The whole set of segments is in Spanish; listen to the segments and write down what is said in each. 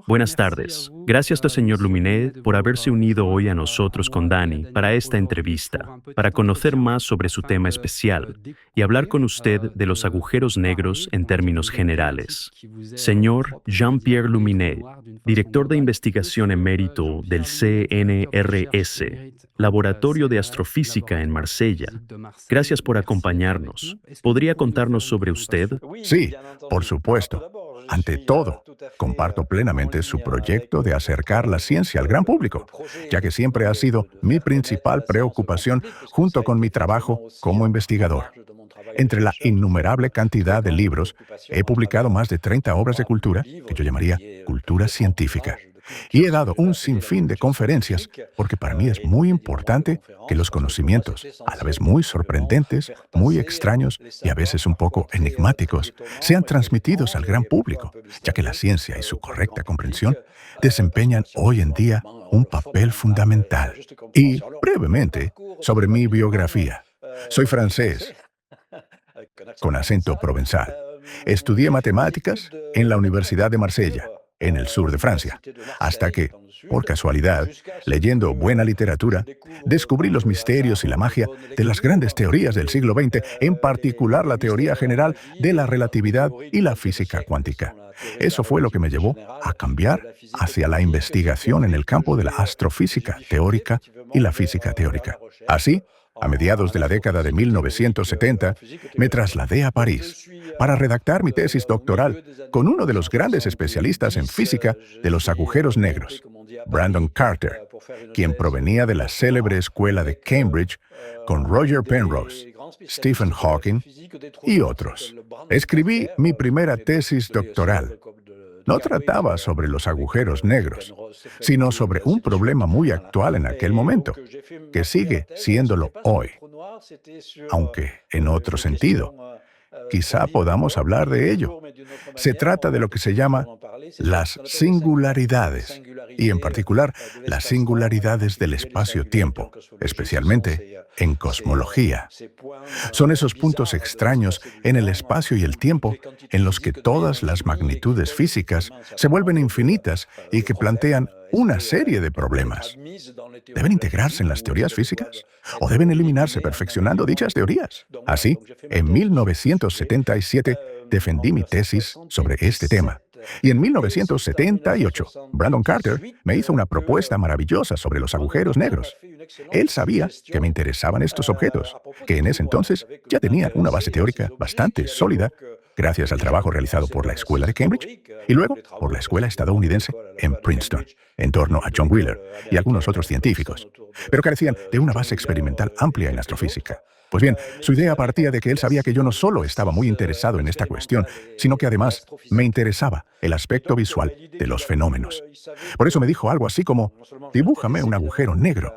Buenas tardes. Gracias, señor Luminet, por haberse unido hoy a nosotros con Dani para esta entrevista, para conocer más sobre su tema especial y hablar con usted de los agujeros negros en términos generales. Señor Jean-Pierre Luminet, director de investigación emérito del CNRS, Laboratorio de Astrofísica en Marsella. Gracias por acompañarnos. ¿Podría contarnos sobre usted? Sí, por supuesto. Ante todo, comparto plenamente su proyecto de acercar la ciencia al gran público, ya que siempre ha sido mi principal preocupación junto con mi trabajo como investigador. Entre la innumerable cantidad de libros, he publicado más de 30 obras de cultura, que yo llamaría cultura científica. Y he dado un sinfín de conferencias, porque para mí es muy importante que los conocimientos, a la vez muy sorprendentes, muy extraños y a veces un poco enigmáticos, sean transmitidos al gran público, ya que la ciencia y su correcta comprensión desempeñan hoy en día un papel fundamental. Y, brevemente, sobre mi biografía. Soy francés, con acento provenzal. Estudié matemáticas en la Universidad de Marsella, en el sur de Francia, hasta que, por casualidad, leyendo buena literatura, descubrí los misterios y la magia de las grandes teorías del siglo XX, en particular la teoría general de la relatividad y la física cuántica. Eso fue lo que me llevó a cambiar hacia la investigación en el campo de la astrofísica teórica y la física teórica. Así, a mediados de la década de 1970, me trasladé a París para redactar mi tesis doctoral con uno de los grandes especialistas en física de los agujeros negros, Brandon Carter, quien provenía de la célebre escuela de Cambridge con Roger Penrose, Stephen Hawking y otros. Escribí mi primera tesis doctoral. No trataba sobre los agujeros negros, sino sobre un problema muy actual en aquel momento, que sigue siéndolo hoy, aunque en otro sentido. Quizá podamos hablar de ello. Se trata de lo que se llama las singularidades, y en particular las singularidades del espacio-tiempo, especialmente en cosmología. Son esos puntos extraños en el espacio y el tiempo en los que todas las magnitudes físicas se vuelven infinitas y que plantean una serie de problemas. ¿Deben integrarse en las teorías físicas? ¿O deben eliminarse perfeccionando dichas teorías? Así, en 1977 defendí mi tesis sobre este tema. Y en 1978, Brandon Carter me hizo una propuesta maravillosa sobre los agujeros negros. Él sabía que me interesaban estos objetos, que en ese entonces ya tenían una base teórica bastante sólida, gracias al trabajo realizado por la Escuela de Cambridge y luego por la Escuela estadounidense en Princeton, en torno a John Wheeler y algunos otros científicos, pero carecían de una base experimental amplia en astrofísica. Pues bien, su idea partía de que él sabía que yo no solo estaba muy interesado en esta cuestión, sino que además me interesaba el aspecto visual de los fenómenos. Por eso me dijo algo así como, dibújame un agujero negro.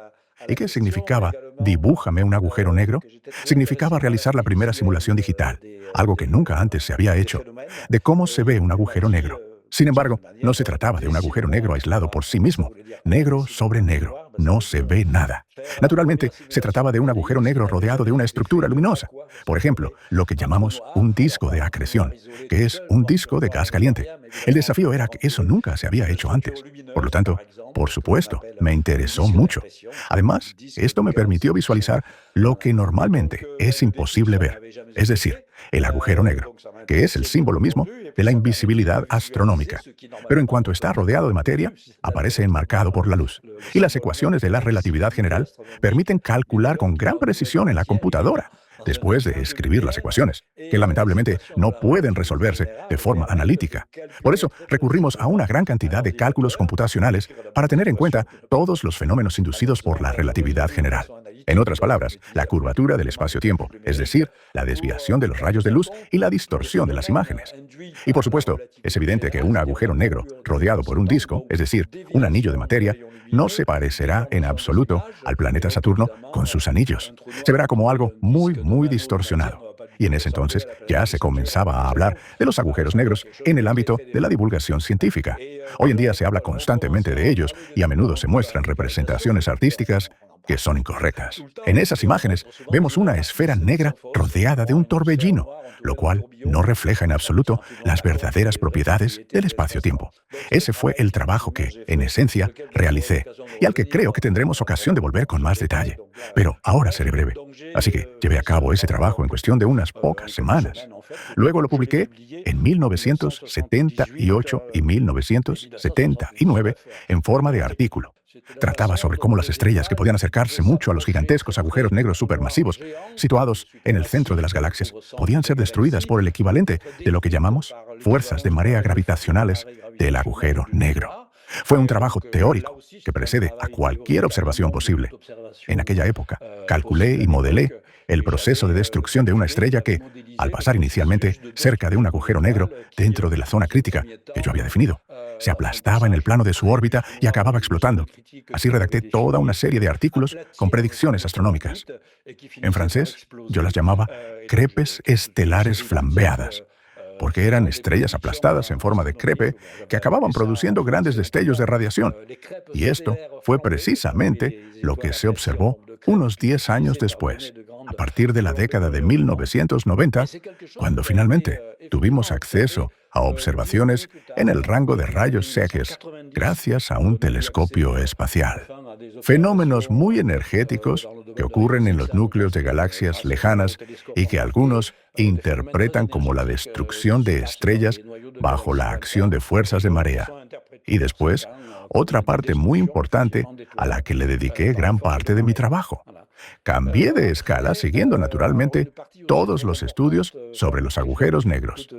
¿Y qué significaba dibújame un agujero negro? Significaba realizar la primera simulación digital, algo que nunca antes se había hecho, de cómo se ve un agujero negro. Sin embargo, no se trataba de un agujero negro aislado por sí mismo, negro sobre negro, no se ve nada. Naturalmente, se trataba de un agujero negro rodeado de una estructura luminosa. Por ejemplo, lo que llamamos un disco de acreción, que es un disco de gas caliente. El desafío era que eso nunca se había hecho antes. Por lo tanto, por supuesto, me interesó mucho. Además, esto me permitió visualizar lo que normalmente es imposible ver, es decir, el agujero negro, que es el símbolo mismo de la invisibilidad astronómica. Pero en cuanto está rodeado de materia, aparece enmarcado por la luz. Y las ecuaciones de la relatividad general permiten calcular con gran precisión en la computadora, después de escribir las ecuaciones, que lamentablemente no pueden resolverse de forma analítica. Por eso, recurrimos a una gran cantidad de cálculos computacionales para tener en cuenta todos los fenómenos inducidos por la relatividad general. En otras palabras, la curvatura del espacio-tiempo, es decir, la desviación de los rayos de luz y la distorsión de las imágenes. Y por supuesto, es evidente que un agujero negro rodeado por un disco, es decir, un anillo de materia, no se parecerá en absoluto al planeta Saturno con sus anillos. Se verá como algo muy distorsionado. Y en ese entonces ya se comenzaba a hablar de los agujeros negros en el ámbito de la divulgación científica. Hoy en día se habla constantemente de ellos y a menudo se muestran representaciones artísticas que son incorrectas. En esas imágenes vemos una esfera negra rodeada de un torbellino, lo cual no refleja en absoluto las verdaderas propiedades del espacio-tiempo. Ese fue el trabajo que, en esencia, realicé, y al que creo que tendremos ocasión de volver con más detalle. Pero ahora seré breve. Así que llevé a cabo ese trabajo en cuestión de unas pocas semanas. Luego lo publiqué en 1978 y 1979 en forma de artículo. Trataba sobre cómo las estrellas que podían acercarse mucho a los gigantescos agujeros negros supermasivos, situados en el centro de las galaxias, podían ser destruidas por el equivalente de lo que llamamos fuerzas de marea gravitacionales del agujero negro. Fue un trabajo teórico que precede a cualquier observación posible. En aquella época, calculé y modelé el proceso de destrucción de una estrella que, al pasar inicialmente cerca de un agujero negro dentro de la zona crítica que yo había definido, se aplastaba en el plano de su órbita y acababa explotando. Así redacté toda una serie de artículos con predicciones astronómicas. En francés, yo las llamaba crepes estelares flambeadas, porque eran estrellas aplastadas en forma de crepe que acababan produciendo grandes destellos de radiación. Y esto fue precisamente lo que se observó unos 10 años después, a partir de la década de 1990, cuando finalmente tuvimos acceso a observaciones en el rango de rayos X gracias a un telescopio espacial. Fenómenos muy energéticos que ocurren en los núcleos de galaxias lejanas y que algunos interpretan como la destrucción de estrellas bajo la acción de fuerzas de marea. Y después, otra parte muy importante a la que le dediqué gran parte de mi trabajo. Cambié de escala siguiendo naturalmente todos los estudios sobre los agujeros negros.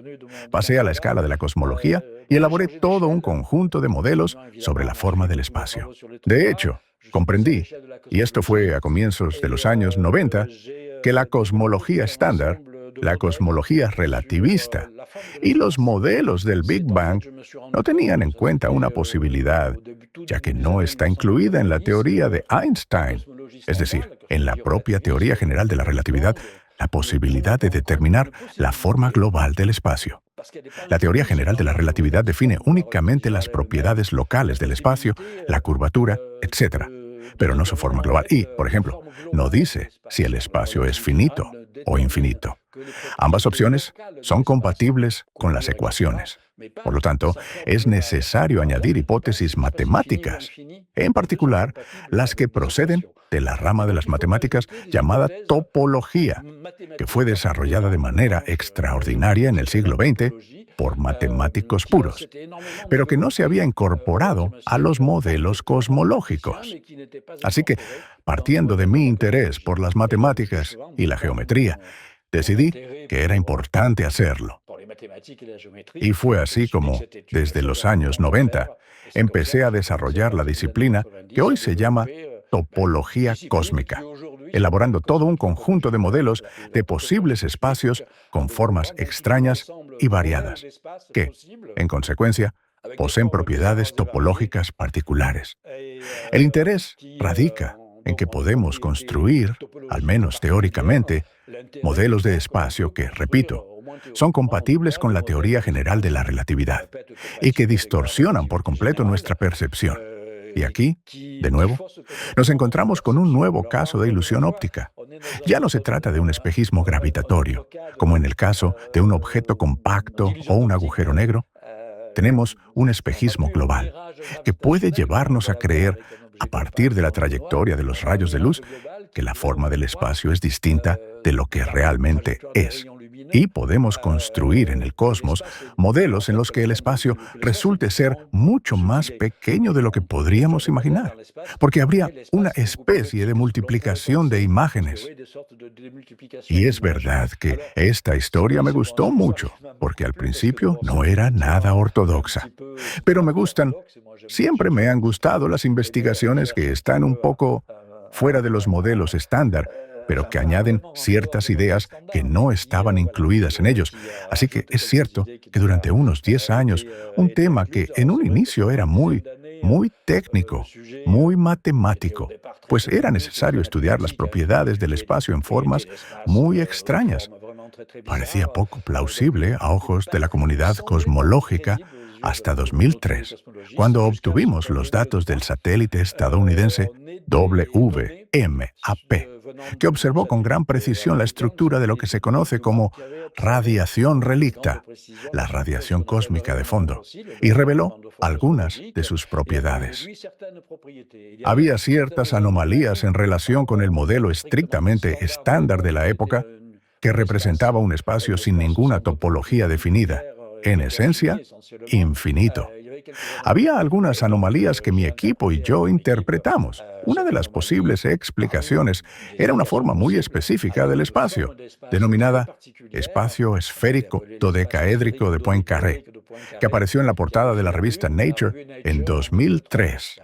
Pasé a la escala de la cosmología y elaboré todo un conjunto de modelos sobre la forma del espacio. De hecho, comprendí, y esto fue a comienzos de los años 90, que la cosmología estándar, la cosmología relativista y los modelos del Big Bang no tenían en cuenta una posibilidad, ya que no está incluida en la teoría de Einstein, es decir, en la propia teoría general de la relatividad, la posibilidad de determinar la forma global del espacio. La teoría general de la relatividad define únicamente las propiedades locales del espacio, la curvatura, etc., pero no su forma global. Y, por ejemplo, no dice si el espacio es finito o infinito. Ambas opciones son compatibles con las ecuaciones. Por lo tanto, es necesario añadir hipótesis matemáticas, en particular las que proceden de la rama de las matemáticas llamada topología, que fue desarrollada de manera extraordinaria en el siglo XX por matemáticos puros, pero que no se había incorporado a los modelos cosmológicos. Así que, partiendo de mi interés por las matemáticas y la geometría, decidí que era importante hacerlo. Y fue así como, desde los años 90, empecé a desarrollar la disciplina que hoy se llama topología cósmica, elaborando todo un conjunto de modelos de posibles espacios con formas extrañas y variadas, que, en consecuencia, poseen propiedades topológicas particulares. El interés radica en que podemos construir, al menos teóricamente, modelos de espacio que, repito, son compatibles con la teoría general de la relatividad y que distorsionan por completo nuestra percepción. Y aquí, de nuevo, nos encontramos con un nuevo caso de ilusión óptica. Ya no se trata de un espejismo gravitatorio, como en el caso de un objeto compacto o un agujero negro. Tenemos un espejismo global, que puede llevarnos a creer, a partir de la trayectoria de los rayos de luz, que la forma del espacio es distinta de lo que realmente es. Y podemos construir en el cosmos modelos en los que el espacio resulte ser mucho más pequeño de lo que podríamos imaginar, porque habría una especie de multiplicación de imágenes. Y es verdad que esta historia me gustó mucho, porque al principio no era nada ortodoxa. Pero siempre me han gustado las investigaciones que están un poco fuera de los modelos estándar, pero que añaden ciertas ideas que no estaban incluidas en ellos. Así que es cierto que durante unos 10 años, un tema que en un inicio era muy técnico, muy matemático, pues era necesario estudiar las propiedades del espacio en formas muy extrañas. Parecía poco plausible a ojos de la comunidad cosmológica hasta 2003, cuando obtuvimos los datos del satélite estadounidense que observó con gran precisión la estructura de lo que se conoce como radiación relicta, la radiación cósmica de fondo, y reveló algunas de sus propiedades. Había ciertas anomalías en relación con el modelo estrictamente estándar de la época, que representaba un espacio sin ninguna topología definida, en esencia, infinito. Había algunas anomalías que mi equipo y yo interpretamos. Una de las posibles explicaciones era una forma muy específica del espacio, denominada espacio esférico dodecaédrico de Poincaré, que apareció en la portada de la revista Nature en 2003.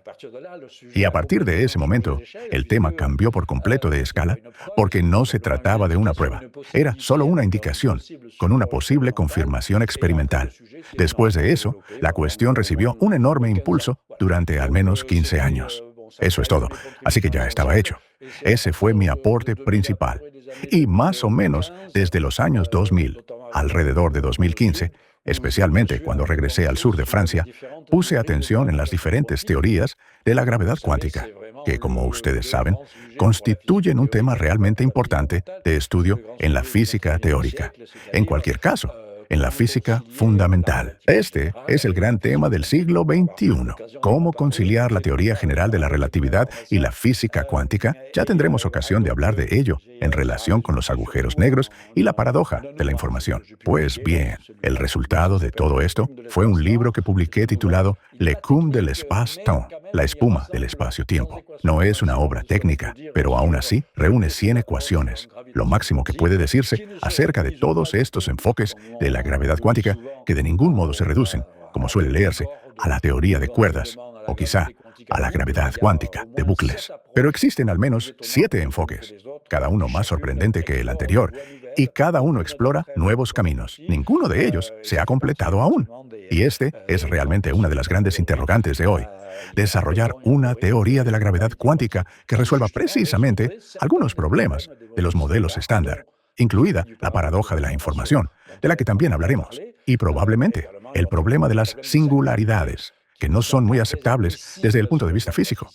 Y a partir de ese momento, el tema cambió por completo de escala, porque no se trataba de una prueba. Era solo una indicación, con una posible confirmación experimental. Después de eso, la cuestión recibió un enorme impulso durante al menos 15 años. Eso es todo, así que ya estaba hecho. Ese fue mi aporte principal. Y más o menos desde los años 2000, alrededor de 2015, especialmente cuando regresé al sur de Francia, puse atención en las diferentes teorías de la gravedad cuántica, que, como ustedes saben, constituyen un tema realmente importante de estudio en la física teórica. En cualquier caso, en la física fundamental. Este es el gran tema del siglo XXI. ¿Cómo conciliar la teoría general de la relatividad y la física cuántica? Ya tendremos ocasión de hablar de ello en relación con los agujeros negros y la paradoja de la información. Pues bien, el resultado de todo esto fue un libro que publiqué titulado L'écume de l'espace-temps, la espuma del espacio-tiempo. No es una obra técnica, pero aún así reúne 100 ecuaciones, lo máximo que puede decirse acerca de todos estos enfoques de la gravedad cuántica que de ningún modo se reducen, como suele leerse, a la teoría de cuerdas, o quizá a la gravedad cuántica de bucles. Pero existen al menos 7 enfoques, cada uno más sorprendente que el anterior, y cada uno explora nuevos caminos. Ninguno de ellos se ha completado aún. Y este es realmente una de las grandes interrogantes de hoy: desarrollar una teoría de la gravedad cuántica que resuelva precisamente algunos problemas de los modelos estándar, incluida la paradoja de la información, de la que también hablaremos, y probablemente el problema de las singularidades, que no son muy aceptables desde el punto de vista físico.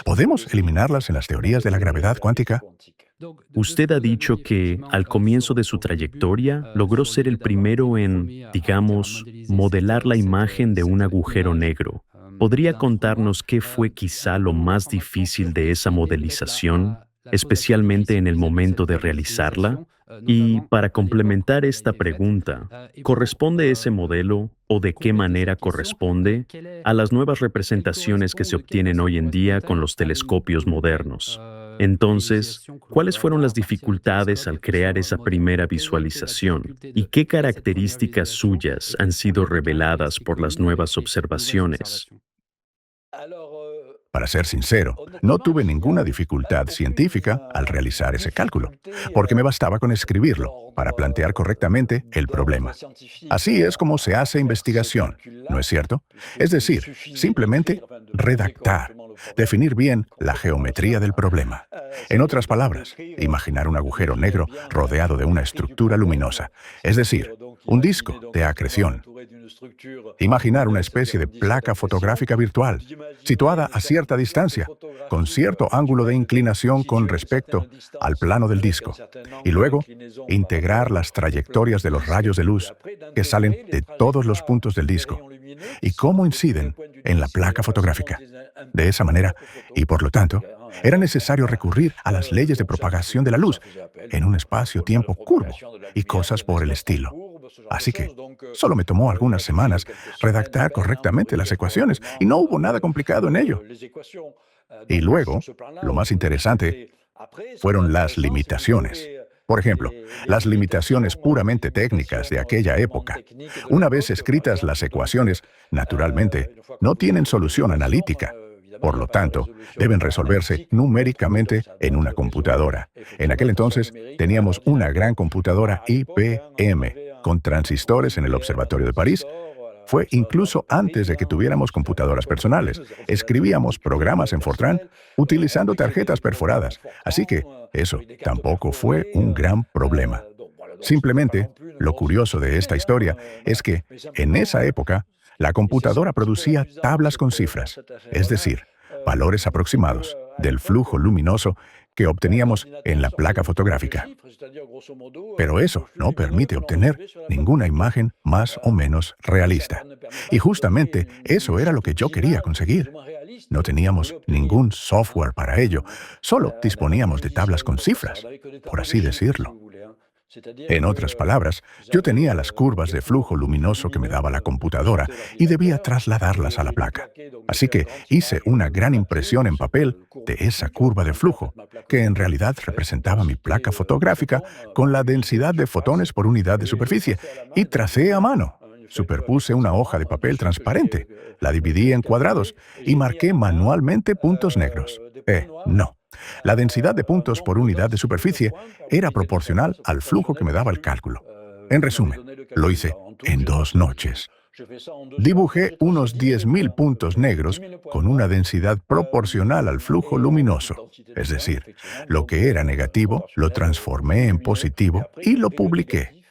¿Podemos eliminarlas en las teorías de la gravedad cuántica? Usted ha dicho que, al comienzo de su trayectoria, logró ser el primero en, digamos, modelar la imagen de un agujero negro. ¿Podría contarnos qué fue quizá lo más difícil de esa modelización, especialmente en el momento de realizarla? Y para complementar esta pregunta, ¿corresponde ese modelo, o de qué manera corresponde, a las nuevas representaciones que se obtienen hoy en día con los telescopios modernos? Entonces, ¿cuáles fueron las dificultades al crear esa primera visualización? ¿Y qué características suyas han sido reveladas por las nuevas observaciones? Para ser sincero, no tuve ninguna dificultad científica al realizar ese cálculo, porque me bastaba con escribirlo para plantear correctamente el problema. Así es como se hace investigación, ¿no es cierto? Es decir, simplemente redactar, definir bien la geometría del problema. En otras palabras, imaginar un agujero negro rodeado de una estructura luminosa, es decir, un disco de acreción. Imaginar una especie de placa fotográfica virtual, situada a cierta distancia, con cierto ángulo de inclinación con respecto al plano del disco, y luego integrar las trayectorias de los rayos de luz que salen de todos los puntos del disco y cómo inciden en la placa fotográfica. De esa manera, y por lo tanto, era necesario recurrir a las leyes de propagación de la luz en un espacio-tiempo curvo y cosas por el estilo. Así que solo me tomó algunas semanas redactar correctamente las ecuaciones y no hubo nada complicado en ello. Y luego, lo más interesante fueron las limitaciones. Por ejemplo, las limitaciones puramente técnicas de aquella época. Una vez escritas las ecuaciones, naturalmente, no tienen solución analítica. Por lo tanto, deben resolverse numéricamente en una computadora. En aquel entonces, teníamos una gran computadora IBM, con transistores en el Observatorio de París. Fue incluso antes de que tuviéramos computadoras personales. Escribíamos programas en Fortran utilizando tarjetas perforadas. Así que eso tampoco fue un gran problema. Simplemente, lo curioso de esta historia es que, en esa época, la computadora producía tablas con cifras, es decir, valores aproximados, del flujo luminoso que obteníamos en la placa fotográfica. Pero eso no permite obtener ninguna imagen más o menos realista. Y justamente eso era lo que yo quería conseguir. No teníamos ningún software para ello, solo disponíamos de tablas con cifras, por así decirlo. En otras palabras, yo tenía las curvas de flujo luminoso que me daba la computadora y debía trasladarlas a la placa. Así que hice una gran impresión en papel de esa curva de flujo, que en realidad representaba mi placa fotográfica con la densidad de fotones por unidad de superficie, y tracé a mano. Superpuse una hoja de papel transparente, la dividí en cuadrados y marqué manualmente puntos negros. No. La densidad de puntos por unidad de superficie era proporcional al flujo que me daba el cálculo. En resumen, lo hice en 2 noches. Dibujé unos 10.000 puntos negros con una densidad proporcional al flujo luminoso. Es decir, lo que era negativo lo transformé en positivo y lo publiqué.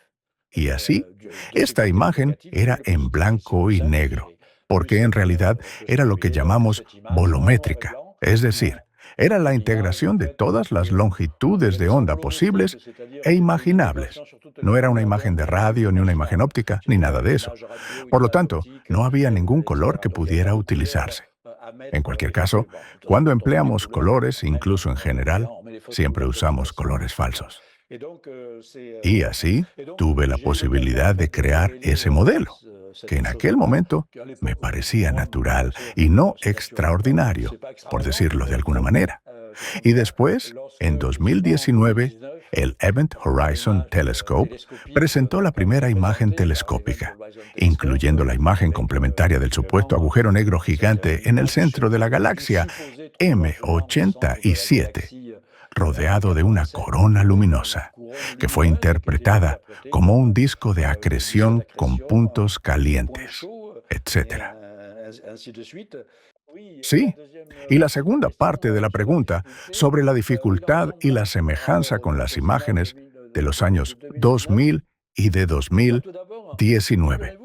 Y así, esta imagen era en blanco y negro, porque en realidad era lo que llamamos volumétrica, es decir, era la integración de todas las longitudes de onda posibles e imaginables. No era una imagen de radio, ni una imagen óptica, ni nada de eso. Por lo tanto, no había ningún color que pudiera utilizarse. En cualquier caso, cuando empleamos colores, incluso en general, siempre usamos colores falsos. Y así tuve la posibilidad de crear ese modelo, que en aquel momento me parecía natural y no extraordinario, por decirlo de alguna manera. Y después, en 2019, el Event Horizon Telescope presentó la primera imagen telescópica, incluyendo la imagen complementaria del supuesto agujero negro gigante en el centro de la galaxia M87, rodeado de una corona luminosa, que fue interpretada como un disco de acreción con puntos calientes, etc. Sí, y la segunda parte de la pregunta sobre la dificultad y la semejanza con las imágenes de los años 2000 y de 2019.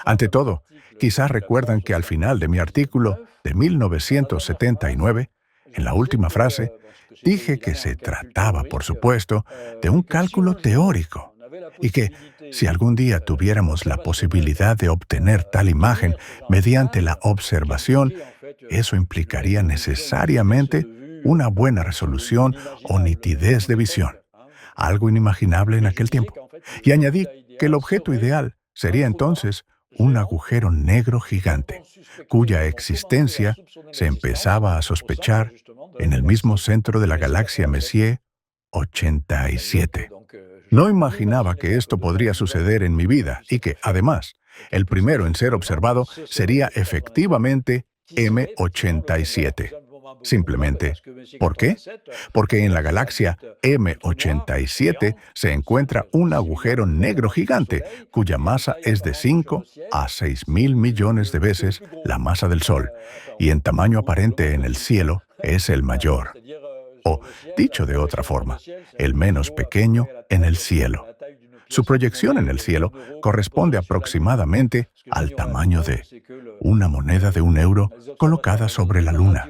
Ante todo, quizás recuerdan que al final de mi artículo de 1979, en la última frase, dije que se trataba, por supuesto, de un cálculo teórico y que, si algún día tuviéramos la posibilidad de obtener tal imagen mediante la observación, eso implicaría necesariamente una buena resolución o nitidez de visión, algo inimaginable en aquel tiempo. Y añadí que el objeto ideal sería entonces un agujero negro gigante, cuya existencia se empezaba a sospechar en el mismo centro de la galaxia Messier 87. No imaginaba que esto podría suceder en mi vida y que, además, el primero en ser observado sería efectivamente M87. Simplemente, ¿por qué? Porque en la galaxia M87 se encuentra un agujero negro gigante cuya masa es de 5 a 6.000 millones de veces la masa del Sol, y en tamaño aparente en el cielo es el mayor. O, dicho de otra forma, el menos pequeño en el cielo. Su proyección en el cielo corresponde aproximadamente al tamaño de una moneda de €1 colocada sobre la Luna.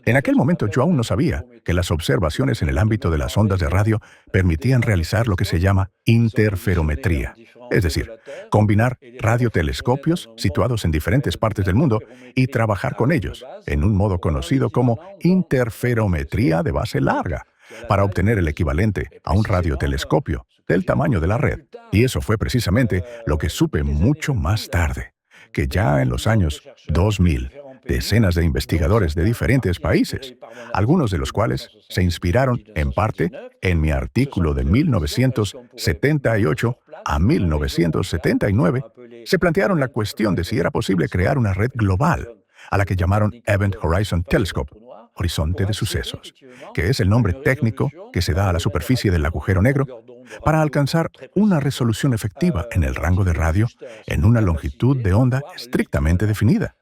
En aquel momento yo aún no sabía que las observaciones en el ámbito de las ondas de radio permitían realizar lo que se llama interferometría, es decir, combinar radiotelescopios situados en diferentes partes del mundo y trabajar con ellos, en un modo conocido como interferometría de base larga, para obtener el equivalente a un radiotelescopio del tamaño de la red. Y eso fue precisamente lo que supe mucho más tarde, que ya en los años 2000, decenas de investigadores de diferentes países, algunos de los cuales se inspiraron, en parte, en mi artículo de 1978 a 1979, se plantearon la cuestión de si era posible crear una red global, a la que llamaron Event Horizon Telescope, horizonte de sucesos, que es el nombre técnico que se da a la superficie del agujero negro, para alcanzar una resolución efectiva en el rango de radio en una longitud de onda estrictamente definida,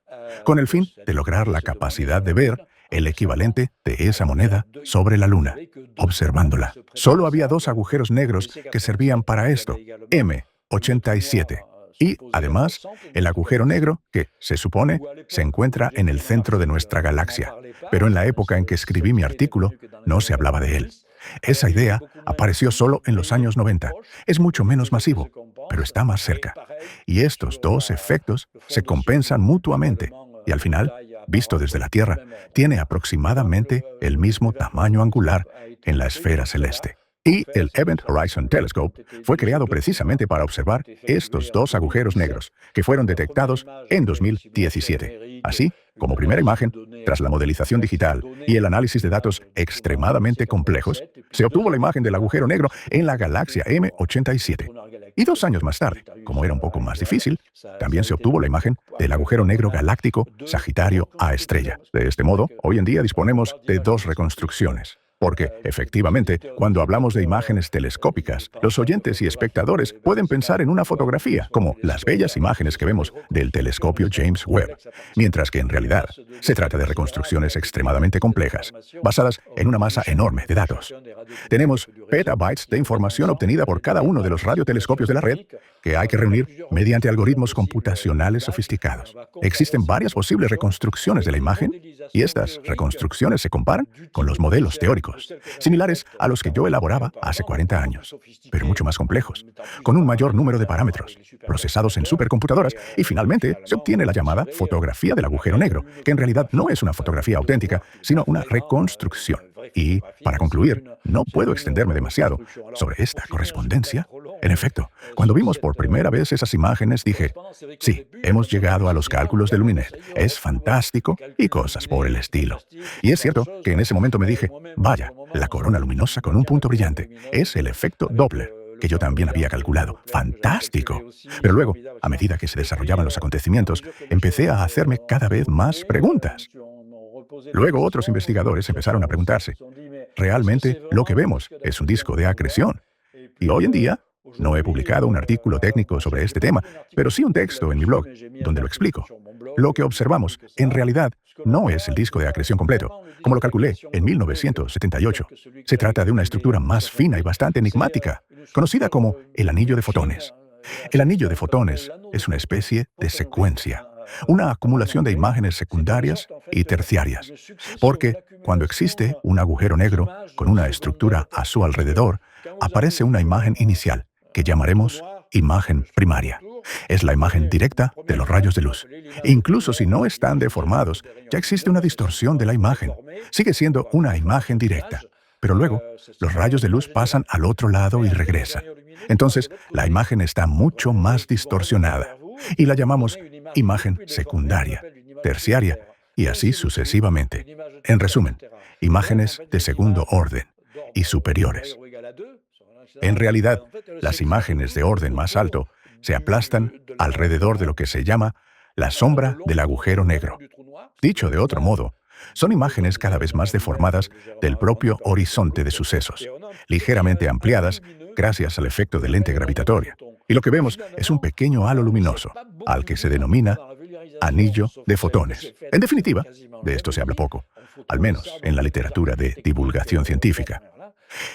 con el fin de lograr la capacidad de ver el equivalente de esa moneda sobre la Luna, observándola. Solo había 2 agujeros negros que servían para esto, M87, Y, además, el agujero negro, que, se supone, se encuentra en el centro de nuestra galaxia. Pero en la época en que escribí mi artículo, no se hablaba de él. Esa idea apareció solo en los años 90. Es mucho menos masivo, pero está más cerca. Y estos dos efectos se compensan mutuamente. Y al final, visto desde la Tierra, tiene aproximadamente el mismo tamaño angular en la esfera celeste. Y el Event Horizon Telescope fue creado precisamente para observar estos dos agujeros negros, que fueron detectados en 2017. Así, como primera imagen, tras la modelización digital y el análisis de datos extremadamente complejos, se obtuvo la imagen del agujero negro en la galaxia M87. Y 2 años más tarde, como era un poco más difícil, también se obtuvo la imagen del agujero negro galáctico Sagitario A estrella. De este modo, hoy en día disponemos de 2 reconstrucciones. Porque, efectivamente, cuando hablamos de imágenes telescópicas, los oyentes y espectadores pueden pensar en una fotografía, como las bellas imágenes que vemos del telescopio James Webb, mientras que en realidad se trata de reconstrucciones extremadamente complejas, basadas en una masa enorme de datos. Tenemos petabytes de información obtenida por cada uno de los radiotelescopios de la red, que hay que reunir mediante algoritmos computacionales sofisticados. Existen varias posibles reconstrucciones de la imagen, y estas reconstrucciones se comparan con los modelos teóricos, similares a los que yo elaboraba hace 40 años, pero mucho más complejos, con un mayor número de parámetros, procesados en supercomputadoras, y finalmente se obtiene la llamada fotografía del agujero negro, que en realidad no es una fotografía auténtica, sino una reconstrucción. Y, para concluir, no puedo extenderme demasiado sobre esta correspondencia. En efecto, cuando vimos por primera vez esas imágenes, dije, sí, hemos llegado a los cálculos de Luminet, es fantástico y cosas por el estilo. Y es cierto que en ese momento me dije, vaya, la corona luminosa con un punto brillante, es el efecto Doppler, que yo también había calculado. ¡Fantástico! Pero luego, a medida que se desarrollaban los acontecimientos, empecé a hacerme cada vez más preguntas. Luego otros investigadores empezaron a preguntarse, ¿realmente lo que vemos es un disco de acreción? Y hoy en día, no he publicado un artículo técnico sobre este tema, pero sí un texto en mi blog, donde lo explico. Lo que observamos, en realidad, no es el disco de acreción completo, como lo calculé en 1978. Se trata de una estructura más fina y bastante enigmática, conocida como el anillo de fotones. El anillo de fotones es una especie de secuencia, una acumulación de imágenes secundarias y terciarias, porque cuando existe un agujero negro con una estructura a su alrededor, aparece una imagen inicial, que llamaremos imagen primaria. Es la imagen directa de los rayos de luz. Incluso si no están deformados, ya existe una distorsión de la imagen. Sigue siendo una imagen directa. Pero luego, los rayos de luz pasan al otro lado y regresan. Entonces, la imagen está mucho más distorsionada. Y la llamamos imagen secundaria, terciaria, y así sucesivamente. En resumen, imágenes de segundo orden y superiores. En realidad, las imágenes de orden más alto se aplastan alrededor de lo que se llama la sombra del agujero negro. Dicho de otro modo, son imágenes cada vez más deformadas del propio horizonte de sucesos, ligeramente ampliadas gracias al efecto de lente gravitatoria. Y lo que vemos es un pequeño halo luminoso, al que se denomina anillo de fotones. En definitiva, de esto se habla poco, al menos en la literatura de divulgación científica.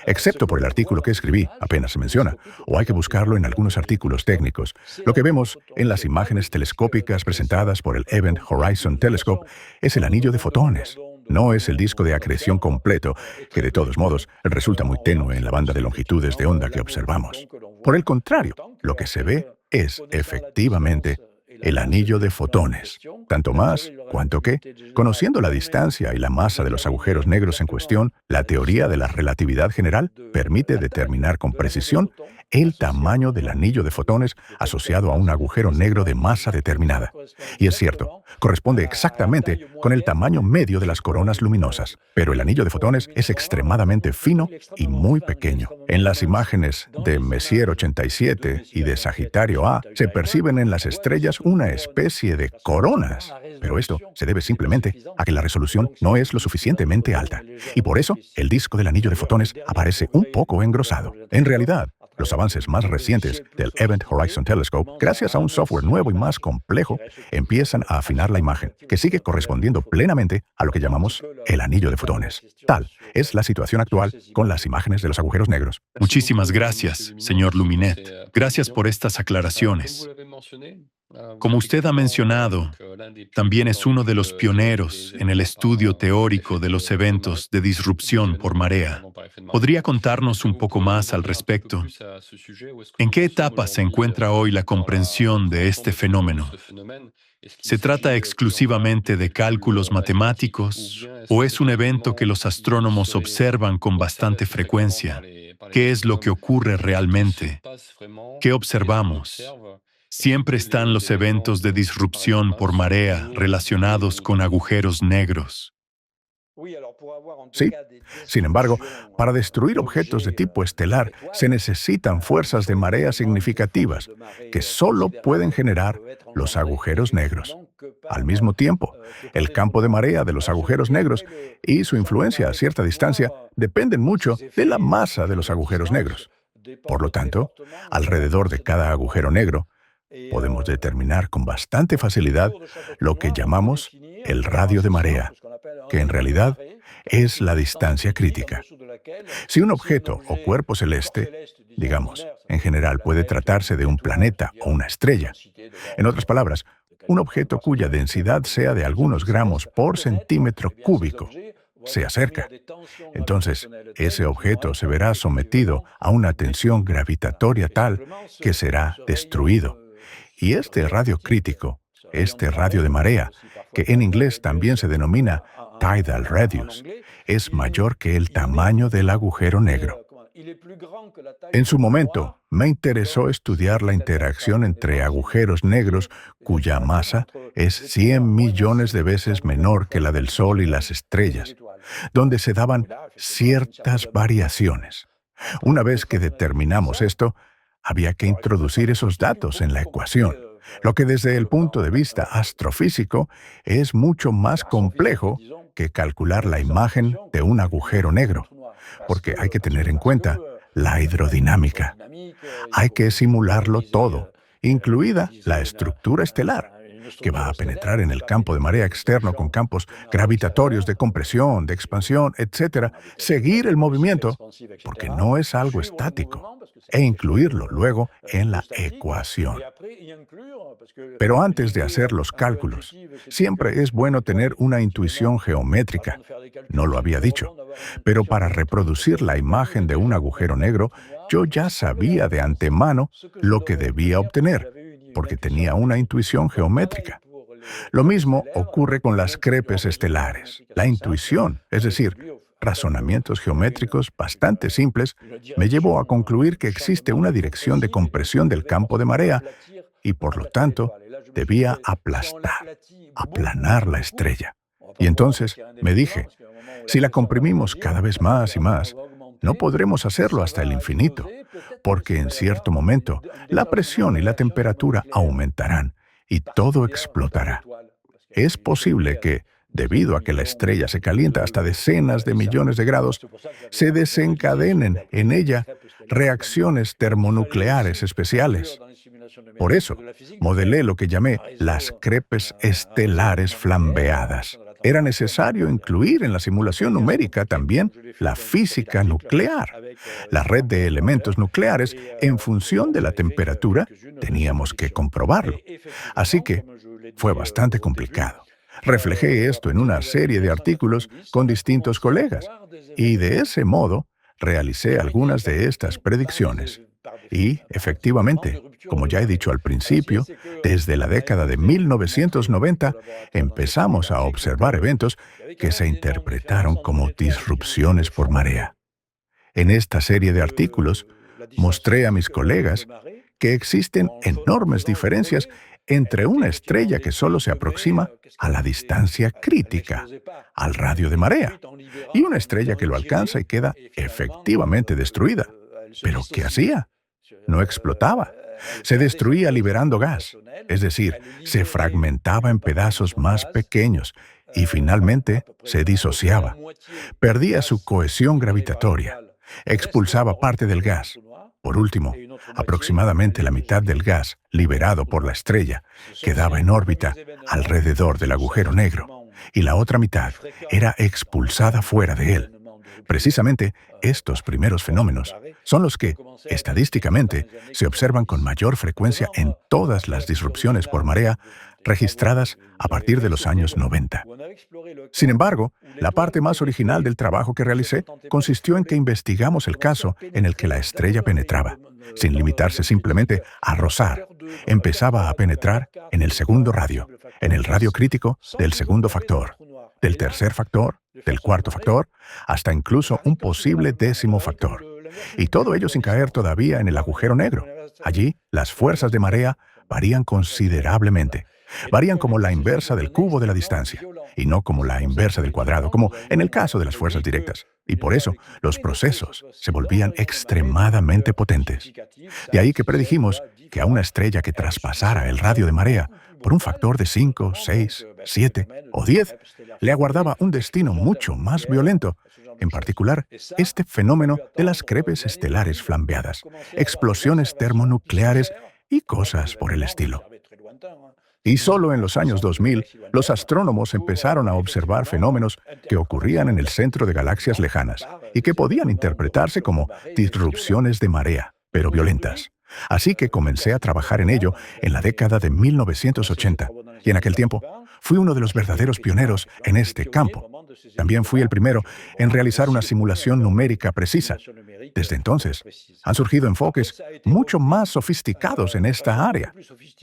Excepto por el artículo que escribí, apenas se menciona, o hay que buscarlo en algunos artículos técnicos. Lo que vemos en las imágenes telescópicas presentadas por el Event Horizon Telescope es el anillo de fotones. No es el disco de acreción completo, que de todos modos resulta muy tenue en la banda de longitudes de onda que observamos. Por el contrario, lo que se ve es, efectivamente, el anillo de fotones, tanto más cuanto que, conociendo la distancia y la masa de los agujeros negros en cuestión, la teoría de la relatividad general permite determinar con precisión el tamaño del anillo de fotones asociado a un agujero negro de masa determinada. Y es cierto, corresponde exactamente con el tamaño medio de las coronas luminosas, pero el anillo de fotones es extremadamente fino y muy pequeño. En las imágenes de Messier 87 y de Sagitario A se perciben en las estrellas una especie de coronas, pero esto se debe simplemente a que la resolución no es lo suficientemente alta, y por eso el disco del anillo de fotones aparece un poco engrosado. En realidad, los avances más recientes del Event Horizon Telescope, gracias a un software nuevo y más complejo, empiezan a afinar la imagen, que sigue correspondiendo plenamente a lo que llamamos el anillo de fotones. Tal es la situación actual con las imágenes de los agujeros negros. Muchísimas gracias, señor Luminet. Gracias por estas aclaraciones. Como usted ha mencionado, también es uno de los pioneros en el estudio teórico de los eventos de disrupción por marea. ¿Podría contarnos un poco más al respecto? ¿En qué etapa se encuentra hoy la comprensión de este fenómeno? ¿Se trata exclusivamente de cálculos matemáticos o es un evento que los astrónomos observan con bastante frecuencia? ¿Qué es lo que ocurre realmente? ¿Qué observamos? Siempre están los eventos de disrupción por marea relacionados con agujeros negros. Sí. Sin embargo, para destruir objetos de tipo estelar se necesitan fuerzas de marea significativas que solo pueden generar los agujeros negros. Al mismo tiempo, el campo de marea de los agujeros negros y su influencia a cierta distancia dependen mucho de la masa de los agujeros negros. Por lo tanto, alrededor de cada agujero negro, podemos determinar con bastante facilidad lo que llamamos el radio de marea, que en realidad es la distancia crítica. Si un objeto o cuerpo celeste, digamos, en general puede tratarse de un planeta o una estrella, en otras palabras, un objeto cuya densidad sea de algunos gramos por centímetro cúbico, se acerca. Entonces, ese objeto se verá sometido a una tensión gravitatoria tal que será destruido. Y este radio crítico, este radio de marea, que en inglés también se denomina tidal radius, es mayor que el tamaño del agujero negro. En su momento, me interesó estudiar la interacción entre agujeros negros cuya masa es 100 millones de veces menor que la del Sol y las estrellas, donde se daban ciertas variaciones. Una vez que determinamos esto, había que introducir esos datos en la ecuación, lo que desde el punto de vista astrofísico es mucho más complejo que calcular la imagen de un agujero negro, porque hay que tener en cuenta la hidrodinámica. Hay que simularlo todo, incluida la estructura estelar, que va a penetrar en el campo de marea externo con campos gravitatorios de compresión, de expansión, etc., seguir el movimiento, porque no es algo estático, e incluirlo luego en la ecuación. Pero antes de hacer los cálculos, siempre es bueno tener una intuición geométrica. No lo había dicho, pero para reproducir la imagen de un agujero negro, yo ya sabía de antemano lo que debía obtener, porque tenía una intuición geométrica. Lo mismo ocurre con las crepes estelares. La intuición, es decir, razonamientos geométricos bastante simples, me llevó a concluir que existe una dirección de compresión del campo de marea y, por lo tanto, debía aplastar, aplanar la estrella. Y entonces me dije, si la comprimimos cada vez más y más, no podremos hacerlo hasta el infinito, porque en cierto momento la presión y la temperatura aumentarán y todo explotará. Es posible que, debido a que la estrella se calienta hasta decenas de millones de grados, se desencadenen en ella reacciones termonucleares especiales. Por eso, modelé lo que llamé las crepes estelares flambeadas. Era necesario incluir en la simulación numérica también la física nuclear. La red de elementos nucleares, en función de la temperatura, teníamos que comprobarlo. Así que fue bastante complicado. Reflejé esto en una serie de artículos con distintos colegas y de ese modo realicé algunas de estas predicciones. Y, efectivamente, como ya he dicho al principio, desde la década de 1990 empezamos a observar eventos que se interpretaron como disrupciones por marea. En esta serie de artículos mostré a mis colegas que existen enormes diferencias entre una estrella que solo se aproxima a la distancia crítica, al radio de marea, y una estrella que lo alcanza y queda efectivamente destruida. ¿Pero qué hacía? No explotaba. Se destruía liberando gas, es decir, se fragmentaba en pedazos más pequeños y finalmente se disociaba. Perdía su cohesión gravitatoria, expulsaba parte del gas. Por último, aproximadamente la mitad del gas liberado por la estrella quedaba en órbita alrededor del agujero negro y la otra mitad era expulsada fuera de él. Precisamente estos primeros fenómenos son los que, estadísticamente, se observan con mayor frecuencia en todas las disrupciones por marea registradas a partir de los años 90. Sin embargo, la parte más original del trabajo que realicé consistió en que investigamos el caso en el que la estrella penetraba, sin limitarse simplemente a rozar. Empezaba a penetrar en el segundo radio, en el radio crítico del segundo factor, del tercer factor, del cuarto factor, hasta incluso un posible décimo factor. Y todo ello sin caer todavía en el agujero negro. Allí, las fuerzas de marea varían considerablemente. Varían como la inversa del cubo de la distancia, y no como la inversa del cuadrado, como en el caso de las fuerzas directas. Y por eso, los procesos se volvían extremadamente potentes. De ahí que predijimos que a una estrella que traspasara el radio de marea por un factor de 5, 6, 7 o 10, le aguardaba un destino mucho más violento. En particular, este fenómeno de las crepes estelares flambeadas, explosiones termonucleares y cosas por el estilo. Y solo en los años 2000, los astrónomos empezaron a observar fenómenos que ocurrían en el centro de galaxias lejanas y que podían interpretarse como disrupciones de marea, pero violentas. Así que comencé a trabajar en ello en la década de 1980, y en aquel tiempo fui uno de los verdaderos pioneros en este campo. También fui el primero en realizar una simulación numérica precisa. Desde entonces, han surgido enfoques mucho más sofisticados en esta área.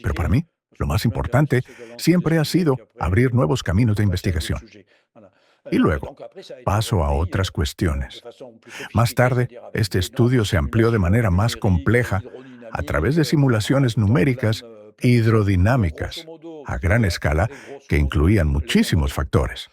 Pero para mí, lo más importante siempre ha sido abrir nuevos caminos de investigación. Y luego, paso a otras cuestiones. Más tarde, este estudio se amplió de manera más compleja a través de simulaciones numéricas hidrodinámicas a gran escala que incluían muchísimos factores,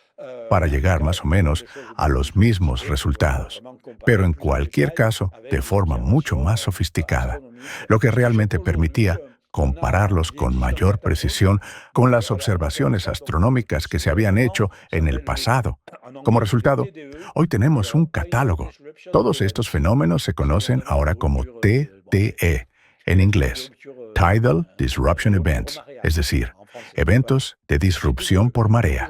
para llegar más o menos a los mismos resultados, pero en cualquier caso de forma mucho más sofisticada, lo que realmente permitía compararlos con mayor precisión con las observaciones astronómicas que se habían hecho en el pasado. Como resultado, hoy tenemos un catálogo. Todos estos fenómenos se conocen ahora como TDE, en inglés, Tidal Disruption Events, es decir, eventos de disrupción por marea.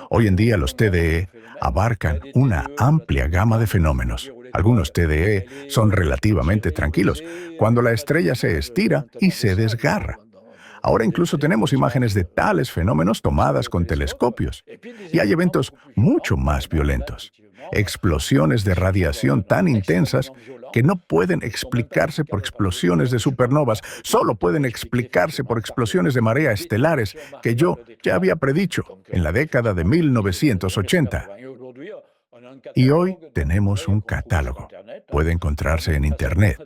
Hoy en día los TDE abarcan una amplia gama de fenómenos. Algunos TDE son relativamente tranquilos, cuando la estrella se estira y se desgarra. Ahora incluso tenemos imágenes de tales fenómenos tomadas con telescopios. Y hay eventos mucho más violentos. Explosiones de radiación tan intensas que no pueden explicarse por explosiones de supernovas, solo pueden explicarse por explosiones de marea estelares que yo ya había predicho en la década de 1980. Y hoy tenemos un catálogo. Puede encontrarse en Internet.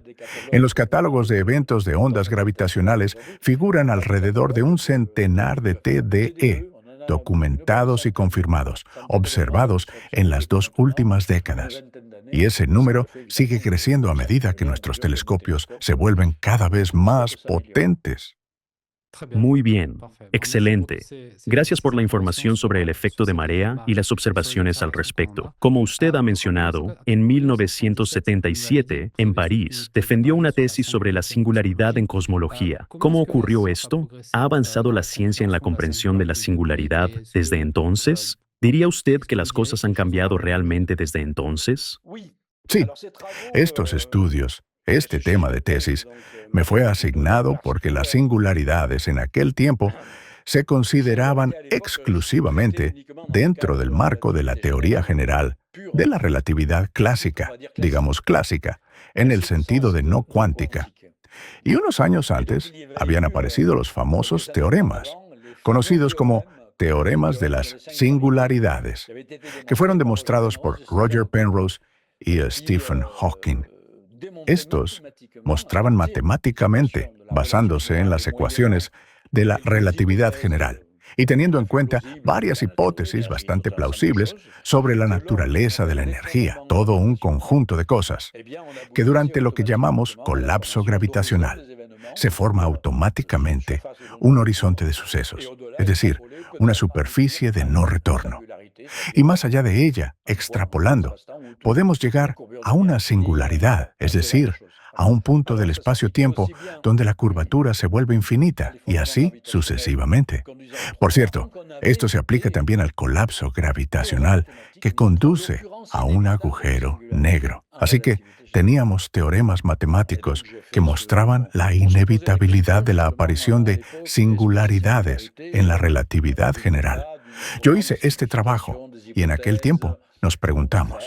En los catálogos de eventos de ondas gravitacionales figuran alrededor de un centenar de TDE, documentados y confirmados, observados en las 2 últimas décadas. Y ese número sigue creciendo a medida que nuestros telescopios se vuelven cada vez más potentes. Muy bien, excelente. Gracias por la información sobre el efecto de marea y las observaciones al respecto. Como usted ha mencionado, en 1977, en París, defendió una tesis sobre la singularidad en cosmología. ¿Cómo ocurrió esto? ¿Ha avanzado la ciencia en la comprensión de la singularidad desde entonces? ¿Diría usted que las cosas han cambiado realmente desde entonces? Sí, estos estudios, este tema de tesis, me fue asignado porque las singularidades en aquel tiempo se consideraban exclusivamente dentro del marco de la teoría general de la relatividad clásica, digamos clásica, en el sentido de no cuántica. Y unos años antes habían aparecido los famosos teoremas, conocidos como teoremas de las singularidades, que fueron demostrados por Roger Penrose y Stephen Hawking. Estos mostraban matemáticamente, basándose en las ecuaciones de la relatividad general, y teniendo en cuenta varias hipótesis bastante plausibles sobre la naturaleza de la energía, todo un conjunto de cosas, que durante lo que llamamos colapso gravitacional, se forma automáticamente un horizonte de sucesos, es decir, una superficie de no retorno. Y más allá de ella, extrapolando, podemos llegar a una singularidad, es decir, a un punto del espacio-tiempo donde la curvatura se vuelve infinita, y así sucesivamente. Por cierto, esto se aplica también al colapso gravitacional que conduce a un agujero negro. Así que teníamos teoremas matemáticos que mostraban la inevitabilidad de la aparición de singularidades en la relatividad general. Yo hice este trabajo y en aquel tiempo nos preguntamos,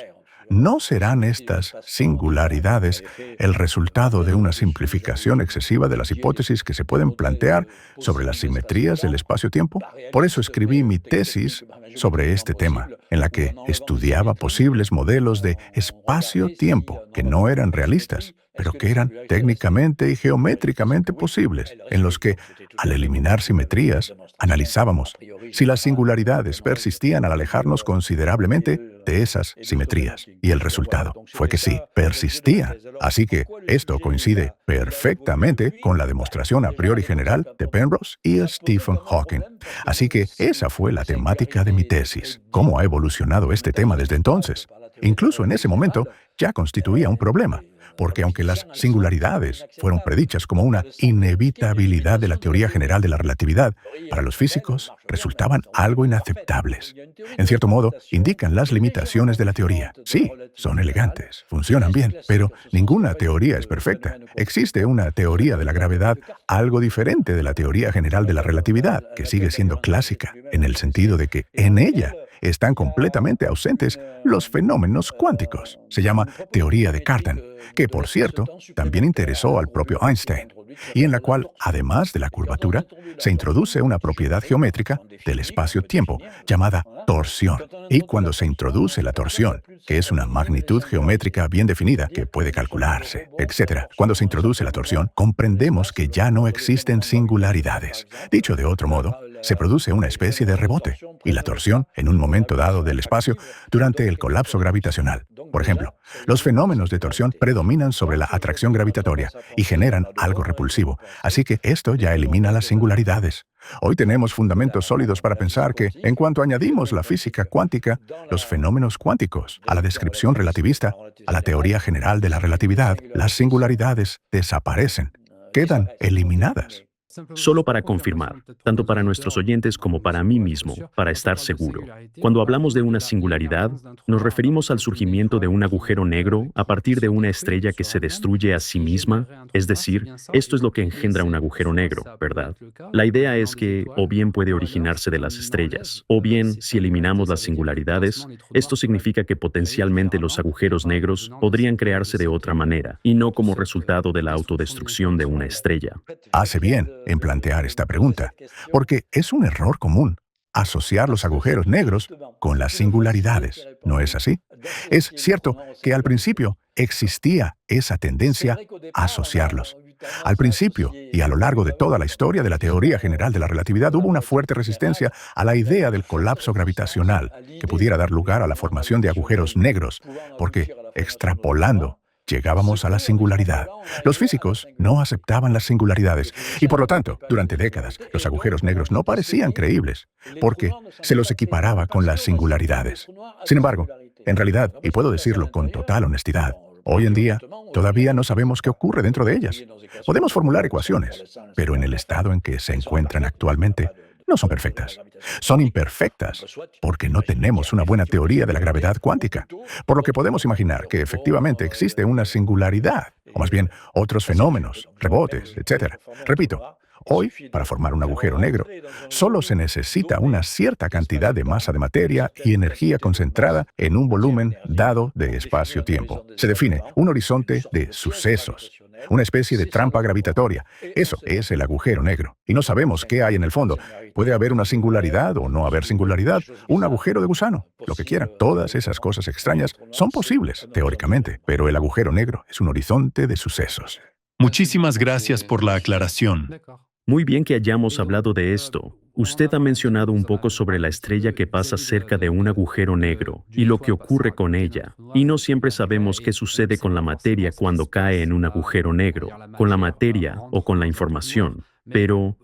¿no serán estas singularidades el resultado de una simplificación excesiva de las hipótesis que se pueden plantear sobre las simetrías del espacio-tiempo? Por eso escribí mi tesis sobre este tema, en la que estudiaba posibles modelos de espacio-tiempo que no eran realistas, pero que eran técnicamente y geométricamente posibles, en los que, al eliminar simetrías, analizábamos si las singularidades persistían al alejarnos considerablemente de esas simetrías. Y el resultado fue que sí, persistían. Así que esto coincide perfectamente con la demostración a priori general de Penrose y Stephen Hawking. Así que esa fue la temática de mi tesis. ¿Cómo ha evolucionado este tema desde entonces? Incluso en ese momento ya constituía un problema, porque aunque las singularidades fueron predichas como una inevitabilidad de la teoría general de la relatividad, para los físicos resultaban algo inaceptables. En cierto modo, indican las limitaciones de la teoría. Sí, son elegantes, funcionan bien, pero ninguna teoría es perfecta. Existe una teoría de la gravedad algo diferente de la teoría general de la relatividad, que sigue siendo clásica, en el sentido de que en ella están completamente ausentes los fenómenos cuánticos. Se llama teoría de Cartan, que, por cierto, también interesó al propio Einstein, y en la cual, además de la curvatura, se introduce una propiedad geométrica del espacio-tiempo llamada torsión. Y cuando se introduce la torsión, que es una magnitud geométrica bien definida que puede calcularse, etc., cuando se introduce la torsión, comprendemos que ya no existen singularidades. Dicho de otro modo, se produce una especie de rebote y la torsión en un momento dado del espacio durante el colapso gravitacional. Por ejemplo, los fenómenos de torsión predominan sobre la atracción gravitatoria y generan algo repulsivo, así que esto ya elimina las singularidades. Hoy tenemos fundamentos sólidos para pensar que, en cuanto añadimos la física cuántica, los fenómenos cuánticos, a la descripción relativista, a la teoría general de la relatividad, las singularidades desaparecen, quedan eliminadas. Solo para confirmar, tanto para nuestros oyentes como para mí mismo, para estar seguro. Cuando hablamos de una singularidad, nos referimos al surgimiento de un agujero negro a partir de una estrella que se destruye a sí misma, es decir, esto es lo que engendra un agujero negro, ¿verdad? La idea es que o bien puede originarse de las estrellas, o bien, si eliminamos las singularidades, esto significa que potencialmente los agujeros negros podrían crearse de otra manera, y no como resultado de la autodestrucción de una estrella. Hace bien en plantear esta pregunta, porque es un error común asociar los agujeros negros con las singularidades. ¿No es así? Es cierto que al principio existía esa tendencia a asociarlos. Al principio y a lo largo de toda la historia de la teoría general de la relatividad hubo una fuerte resistencia a la idea del colapso gravitacional que pudiera dar lugar a la formación de agujeros negros, porque extrapolando llegábamos a la singularidad. Los físicos no aceptaban las singularidades y, por lo tanto, durante décadas, los agujeros negros no parecían creíbles, porque se los equiparaba con las singularidades. Sin embargo, en realidad, y puedo decirlo con total honestidad, hoy en día todavía no sabemos qué ocurre dentro de ellas. Podemos formular ecuaciones, pero en el estado en que se encuentran actualmente, no son perfectas. Son imperfectas porque no tenemos una buena teoría de la gravedad cuántica, por lo que podemos imaginar que efectivamente existe una singularidad, o más bien otros fenómenos, rebotes, etc. Repito, hoy, para formar un agujero negro, solo se necesita una cierta cantidad de masa de materia y energía concentrada en un volumen dado de espacio-tiempo. Se define un horizonte de sucesos, una especie de trampa gravitatoria. Eso es el agujero negro. Y no sabemos qué hay en el fondo. Puede haber una singularidad o no haber singularidad, un agujero de gusano, lo que quieran. Todas esas cosas extrañas son posibles, teóricamente, pero el agujero negro es un horizonte de sucesos. Muchísimas gracias por la aclaración. Muy bien que hayamos hablado de esto. Usted ha mencionado un poco sobre la estrella que pasa cerca de un agujero negro y lo que ocurre con ella. Y no siempre sabemos qué sucede con la materia cuando cae en un agujero negro, con la materia o con la información. Pero,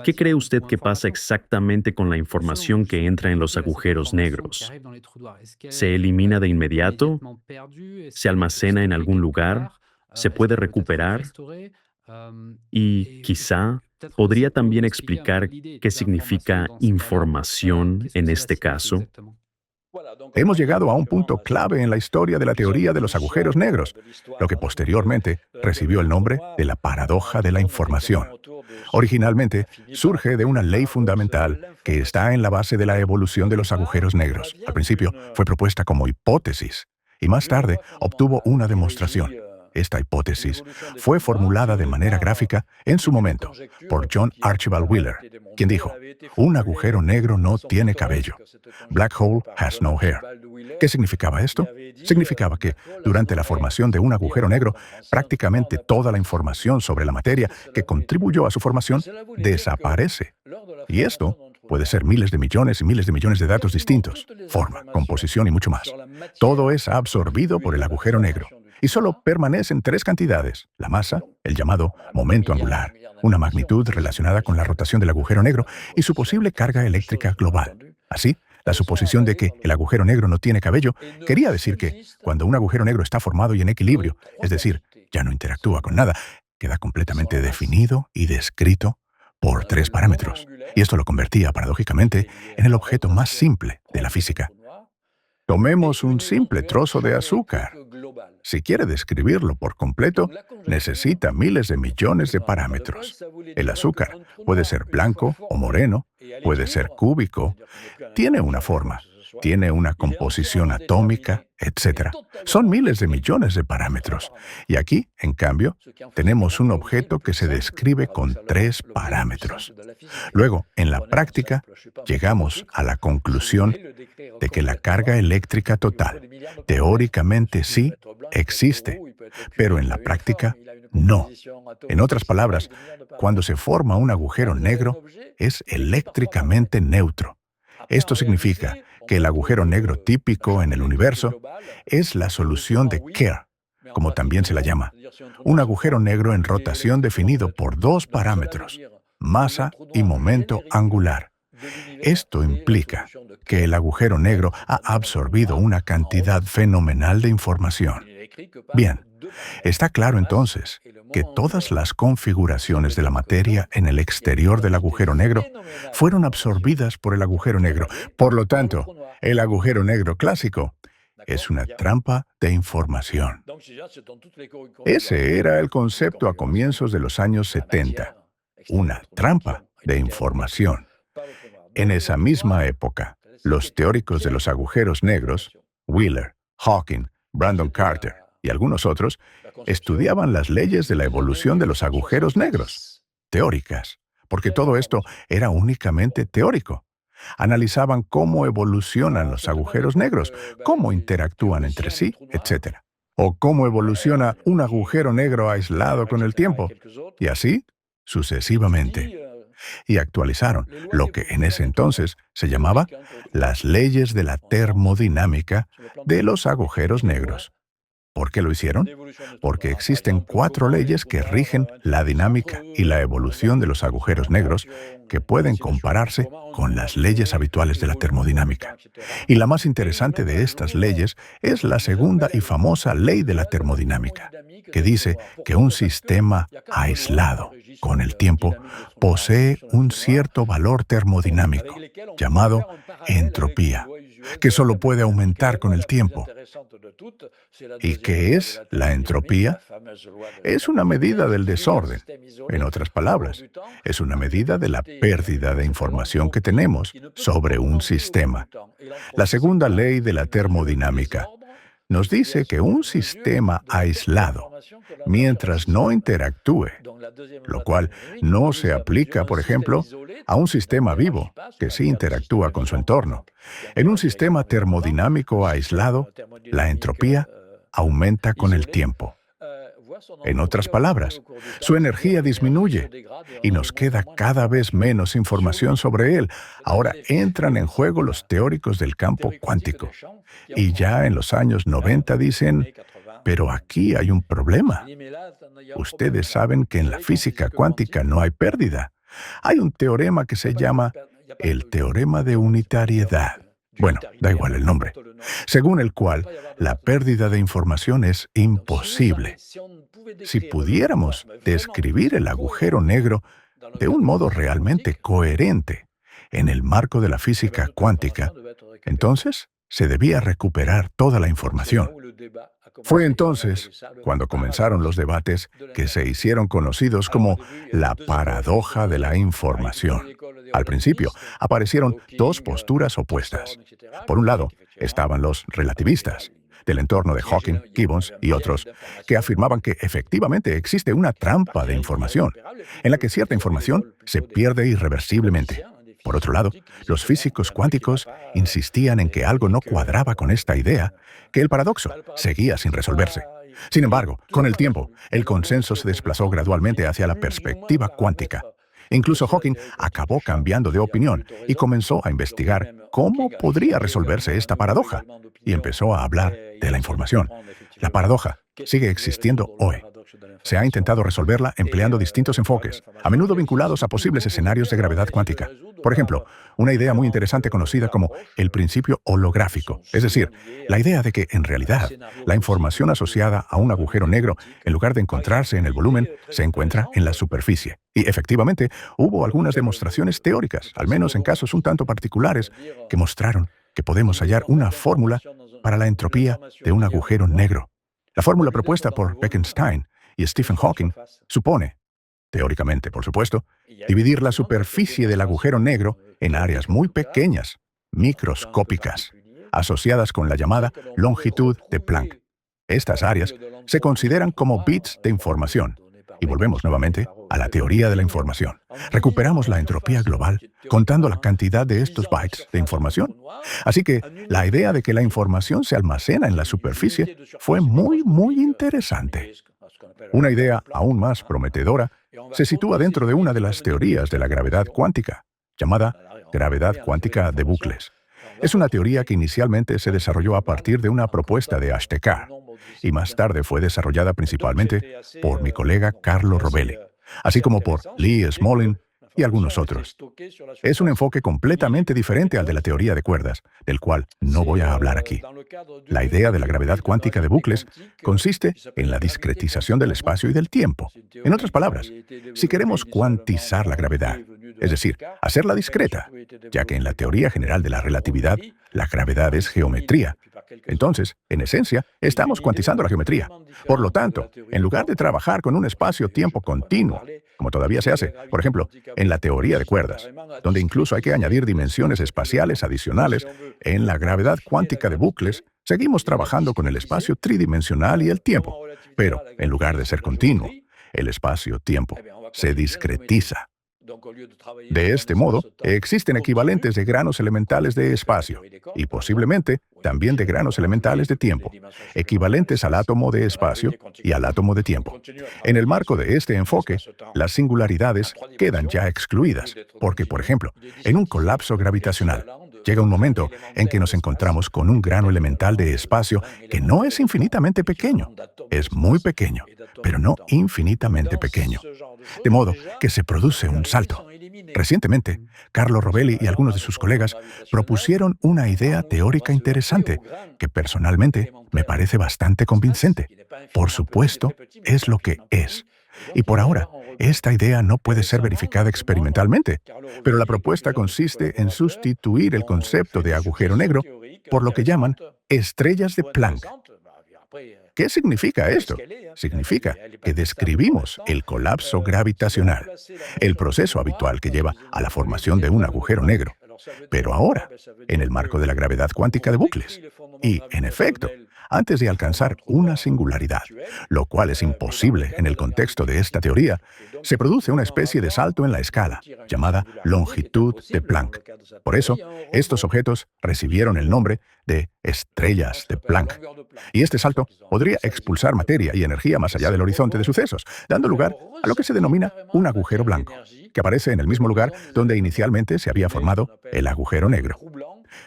¿qué cree usted que pasa exactamente con la información que entra en los agujeros negros? ¿Se elimina de inmediato? ¿Se almacena en algún lugar? se puede recuperar y quizá podría también explicar qué significa información en este caso. Hemos llegado a un punto clave en la historia de la teoría de los agujeros negros, lo que posteriormente recibió el nombre de la paradoja de la información. Originalmente, surge de una ley fundamental que está en la base de la evolución de los agujeros negros. Al principio, fue propuesta como hipótesis y más tarde obtuvo una demostración. Esta hipótesis fue formulada de manera gráfica en su momento por John Archibald Wheeler, quien dijo: un agujero negro no tiene cabello. Black hole has no hair. ¿Qué significaba esto? Significaba que, durante la formación de un agujero negro, prácticamente toda la información sobre la materia que contribuyó a su formación desaparece. Y esto puede ser miles de millones y miles de millones de datos distintos, forma, composición y mucho más. Todo es absorbido por el agujero negro. Y solo permanecen tres cantidades: la masa, el llamado momento angular, una magnitud relacionada con la rotación del agujero negro, y su posible carga eléctrica global. Así, la suposición de que el agujero negro no tiene cabello quería decir que, cuando un agujero negro está formado y en equilibrio, es decir, ya no interactúa con nada, queda completamente definido y descrito por tres parámetros. Y esto lo convertía, paradójicamente, en el objeto más simple de la física. Tomemos un simple trozo de azúcar. Si quiere describirlo por completo, necesita miles de millones de parámetros. El azúcar puede ser blanco o moreno, puede ser cúbico, tiene una forma, tiene una composición atómica, etc. Son miles de millones de parámetros. Y aquí, en cambio, tenemos un objeto que se describe con tres parámetros. Luego, en la práctica, llegamos a la conclusión de que la carga eléctrica total, teóricamente sí, existe, pero en la práctica, no. En otras palabras, cuando se forma un agujero negro, es eléctricamente neutro. Esto significa que el agujero negro típico en el universo es la solución de Kerr, como también se la llama. Un agujero negro en rotación definido por dos parámetros: masa y momento angular. Esto implica que el agujero negro ha absorbido una cantidad fenomenal de información. Bien, está claro entonces que todas las configuraciones de la materia en el exterior del agujero negro fueron absorbidas por el agujero negro. Por lo tanto, el agujero negro clásico es una trampa de información. Ese era el concepto a comienzos de los años 70. Una trampa de información. En esa misma época, los teóricos de los agujeros negros, Wheeler, Hawking, Brandon Carter y algunos otros, estudiaban las leyes de la evolución de los agujeros negros, teóricas, porque todo esto era únicamente teórico. Analizaban cómo evolucionan los agujeros negros, cómo interactúan entre sí, etc. O cómo evoluciona un agujero negro aislado con el tiempo, y así sucesivamente. Y actualizaron lo que en ese entonces se llamaba las leyes de la termodinámica de los agujeros negros. ¿Por qué lo hicieron? Porque existen 4 leyes que rigen la dinámica y la evolución de los agujeros negros que pueden compararse con las leyes habituales de la termodinámica. Y la más interesante de estas leyes es la segunda y famosa ley de la termodinámica, que dice que un sistema aislado con el tiempo posee un cierto valor termodinámico, llamado entropía, que solo puede aumentar con el tiempo. ¿Y qué es la entropía? Es una medida del desorden. En otras palabras, es una medida de la pérdida de información que tenemos sobre un sistema. La segunda ley de la termodinámica nos dice que un sistema aislado, mientras no interactúe, lo cual no se aplica, por ejemplo, a un sistema vivo que sí interactúa con su entorno. En un sistema termodinámico aislado, la entropía aumenta con el tiempo. En otras palabras, su energía disminuye y nos queda cada vez menos información sobre él. Ahora entran en juego los teóricos del campo cuántico. Y ya en los años 90 dicen: pero aquí hay un problema. Ustedes saben que en la física cuántica no hay pérdida. Hay un teorema que se llama el teorema de unitariedad. Bueno, da igual el nombre, según el cual la pérdida de información es imposible. si pudiéramos describir el agujero negro de un modo realmente coherente en el marco de la física cuántica, entonces se debía recuperar toda la información. Fue entonces cuando comenzaron los debates que se hicieron conocidos como la paradoja de la información. Al principio, aparecieron dos posturas opuestas. Por un lado, estaban los relativistas, del entorno de Hawking, Gibbons y otros, que afirmaban que efectivamente existe una trampa de información, en la que cierta información se pierde irreversiblemente. Por otro lado, los físicos cuánticos insistían en que algo no cuadraba con esta idea, que el paradoxo seguía sin resolverse. Sin embargo, con el tiempo, el consenso se desplazó gradualmente hacia la perspectiva cuántica. Incluso Hawking acabó cambiando de opinión y comenzó a investigar cómo podría resolverse esta paradoja, y empezó a hablar de la información. La paradoja sigue existiendo hoy. Se ha intentado resolverla empleando distintos enfoques, a menudo vinculados a posibles escenarios de gravedad cuántica. Por ejemplo, una idea muy interesante conocida como el principio holográfico, es decir, la idea de que, en realidad, la información asociada a un agujero negro, en lugar de encontrarse en el volumen, se encuentra en la superficie. Y, efectivamente, hubo algunas demostraciones teóricas, al menos en casos un tanto particulares, que mostraron que podemos hallar una fórmula para la entropía de un agujero negro. La fórmula propuesta por Bekenstein y Stephen Hawking supone, teóricamente por supuesto, dividir la superficie del agujero negro en áreas muy pequeñas, microscópicas, asociadas con la llamada longitud de Planck. Estas áreas se consideran como bits de información. Y volvemos nuevamente a la teoría de la información. Recuperamos la entropía global contando la cantidad de estos bytes de información. Así que la idea de que la información se almacena en la superficie fue muy interesante. Una idea aún más prometedora se sitúa dentro de una de las teorías de la gravedad cuántica, llamada gravedad cuántica de bucles. Es una teoría que inicialmente se desarrolló a partir de una propuesta de Ashtekar, y más tarde fue desarrollada principalmente por mi colega Carlo Rovelli, así como por Lee Smolin y algunos otros. Es un enfoque completamente diferente al de la teoría de cuerdas, del cual no voy a hablar aquí. La idea de la gravedad cuántica de bucles consiste en la discretización del espacio y del tiempo. En otras palabras, si queremos cuantizar la gravedad, es decir, hacerla discreta, ya que en la teoría general de la relatividad, la gravedad es geometría. Entonces, en esencia, estamos cuantizando la geometría. Por lo tanto, en lugar de trabajar con un espacio-tiempo continuo, como todavía se hace, por ejemplo, en la teoría de cuerdas, donde incluso hay que añadir dimensiones espaciales adicionales, en la gravedad cuántica de bucles, seguimos trabajando con el espacio tridimensional y el tiempo. Pero, en lugar de ser continuo, el espacio-tiempo se discretiza. De este modo, existen equivalentes de granos elementales de espacio y posiblemente también de granos elementales de tiempo, equivalentes al átomo de espacio y al átomo de tiempo. En el marco de este enfoque, las singularidades quedan ya excluidas, porque, por ejemplo, en un colapso gravitacional, llega un momento en que nos encontramos con un grano elemental de espacio que no es infinitamente pequeño, es muy pequeño, pero no infinitamente pequeño. De modo que se produce un salto. Recientemente, Carlo Rovelli y algunos de sus colegas propusieron una idea teórica interesante que personalmente me parece bastante convincente. Por supuesto, es lo que es. Y por ahora, esta idea no puede ser verificada experimentalmente, pero la propuesta consiste en sustituir el concepto de agujero negro por lo que llaman estrellas de Planck. ¿Qué significa esto? Significa que describimos el colapso gravitacional, el proceso habitual que lleva a la formación de un agujero negro, pero ahora, en el marco de la gravedad cuántica de bucles. Y, en efecto, antes de alcanzar una singularidad, lo cual es imposible en el contexto de esta teoría, se produce una especie de salto en la escala, llamada longitud de Planck. Por eso, estos objetos recibieron el nombre de estrellas de Planck. Y este salto podría expulsar materia y energía más allá del horizonte de sucesos, dando lugar a lo que se denomina un agujero blanco, que aparece en el mismo lugar donde inicialmente se había formado el agujero negro.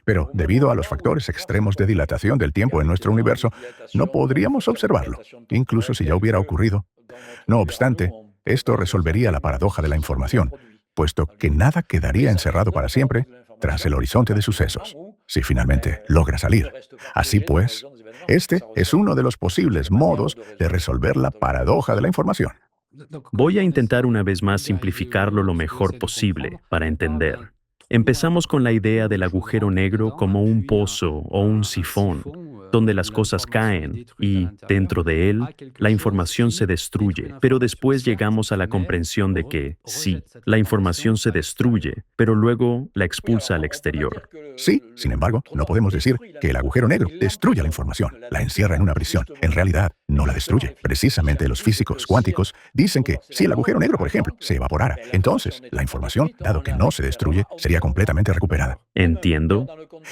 Pero debido a los factores extremos de dilatación del tiempo en nuestro universo, no podríamos observarlo, incluso si ya hubiera ocurrido. No obstante, esto resolvería la paradoja de la información, puesto que nada quedaría encerrado para siempre tras el horizonte de sucesos, si finalmente logra salir. Así pues, Este es uno de los posibles modos de resolver la paradoja de la información. Voy a intentar una vez más simplificarlo lo mejor posible para entender. Empezamos con la idea del agujero negro como un pozo o un sifón, donde las cosas caen y, dentro de él, la información se destruye. Pero después llegamos a la comprensión de que, sí, la información se destruye, pero luego la expulsa al exterior. Sí, sin embargo, no podemos decir que el agujero negro destruye la información, la encierra en una prisión. En realidad, no la destruye. Precisamente los físicos cuánticos dicen que si el agujero negro, por ejemplo, se evaporara, entonces la información, dado que no se destruye, sería completamente recuperada. Entiendo.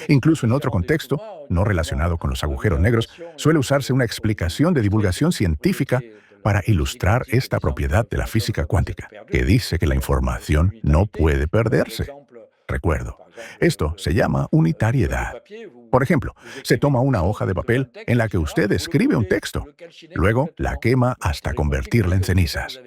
Incluso en otro contexto, no relacionado con los agujeros negros, suele usarse una explicación de divulgación científica para ilustrar esta propiedad de la física cuántica, que dice que la información no puede perderse. Recuerdo, esto se llama unitariedad. Por ejemplo, se toma una hoja de papel en la que usted escribe un texto. Luego la quema hasta convertirla en cenizas.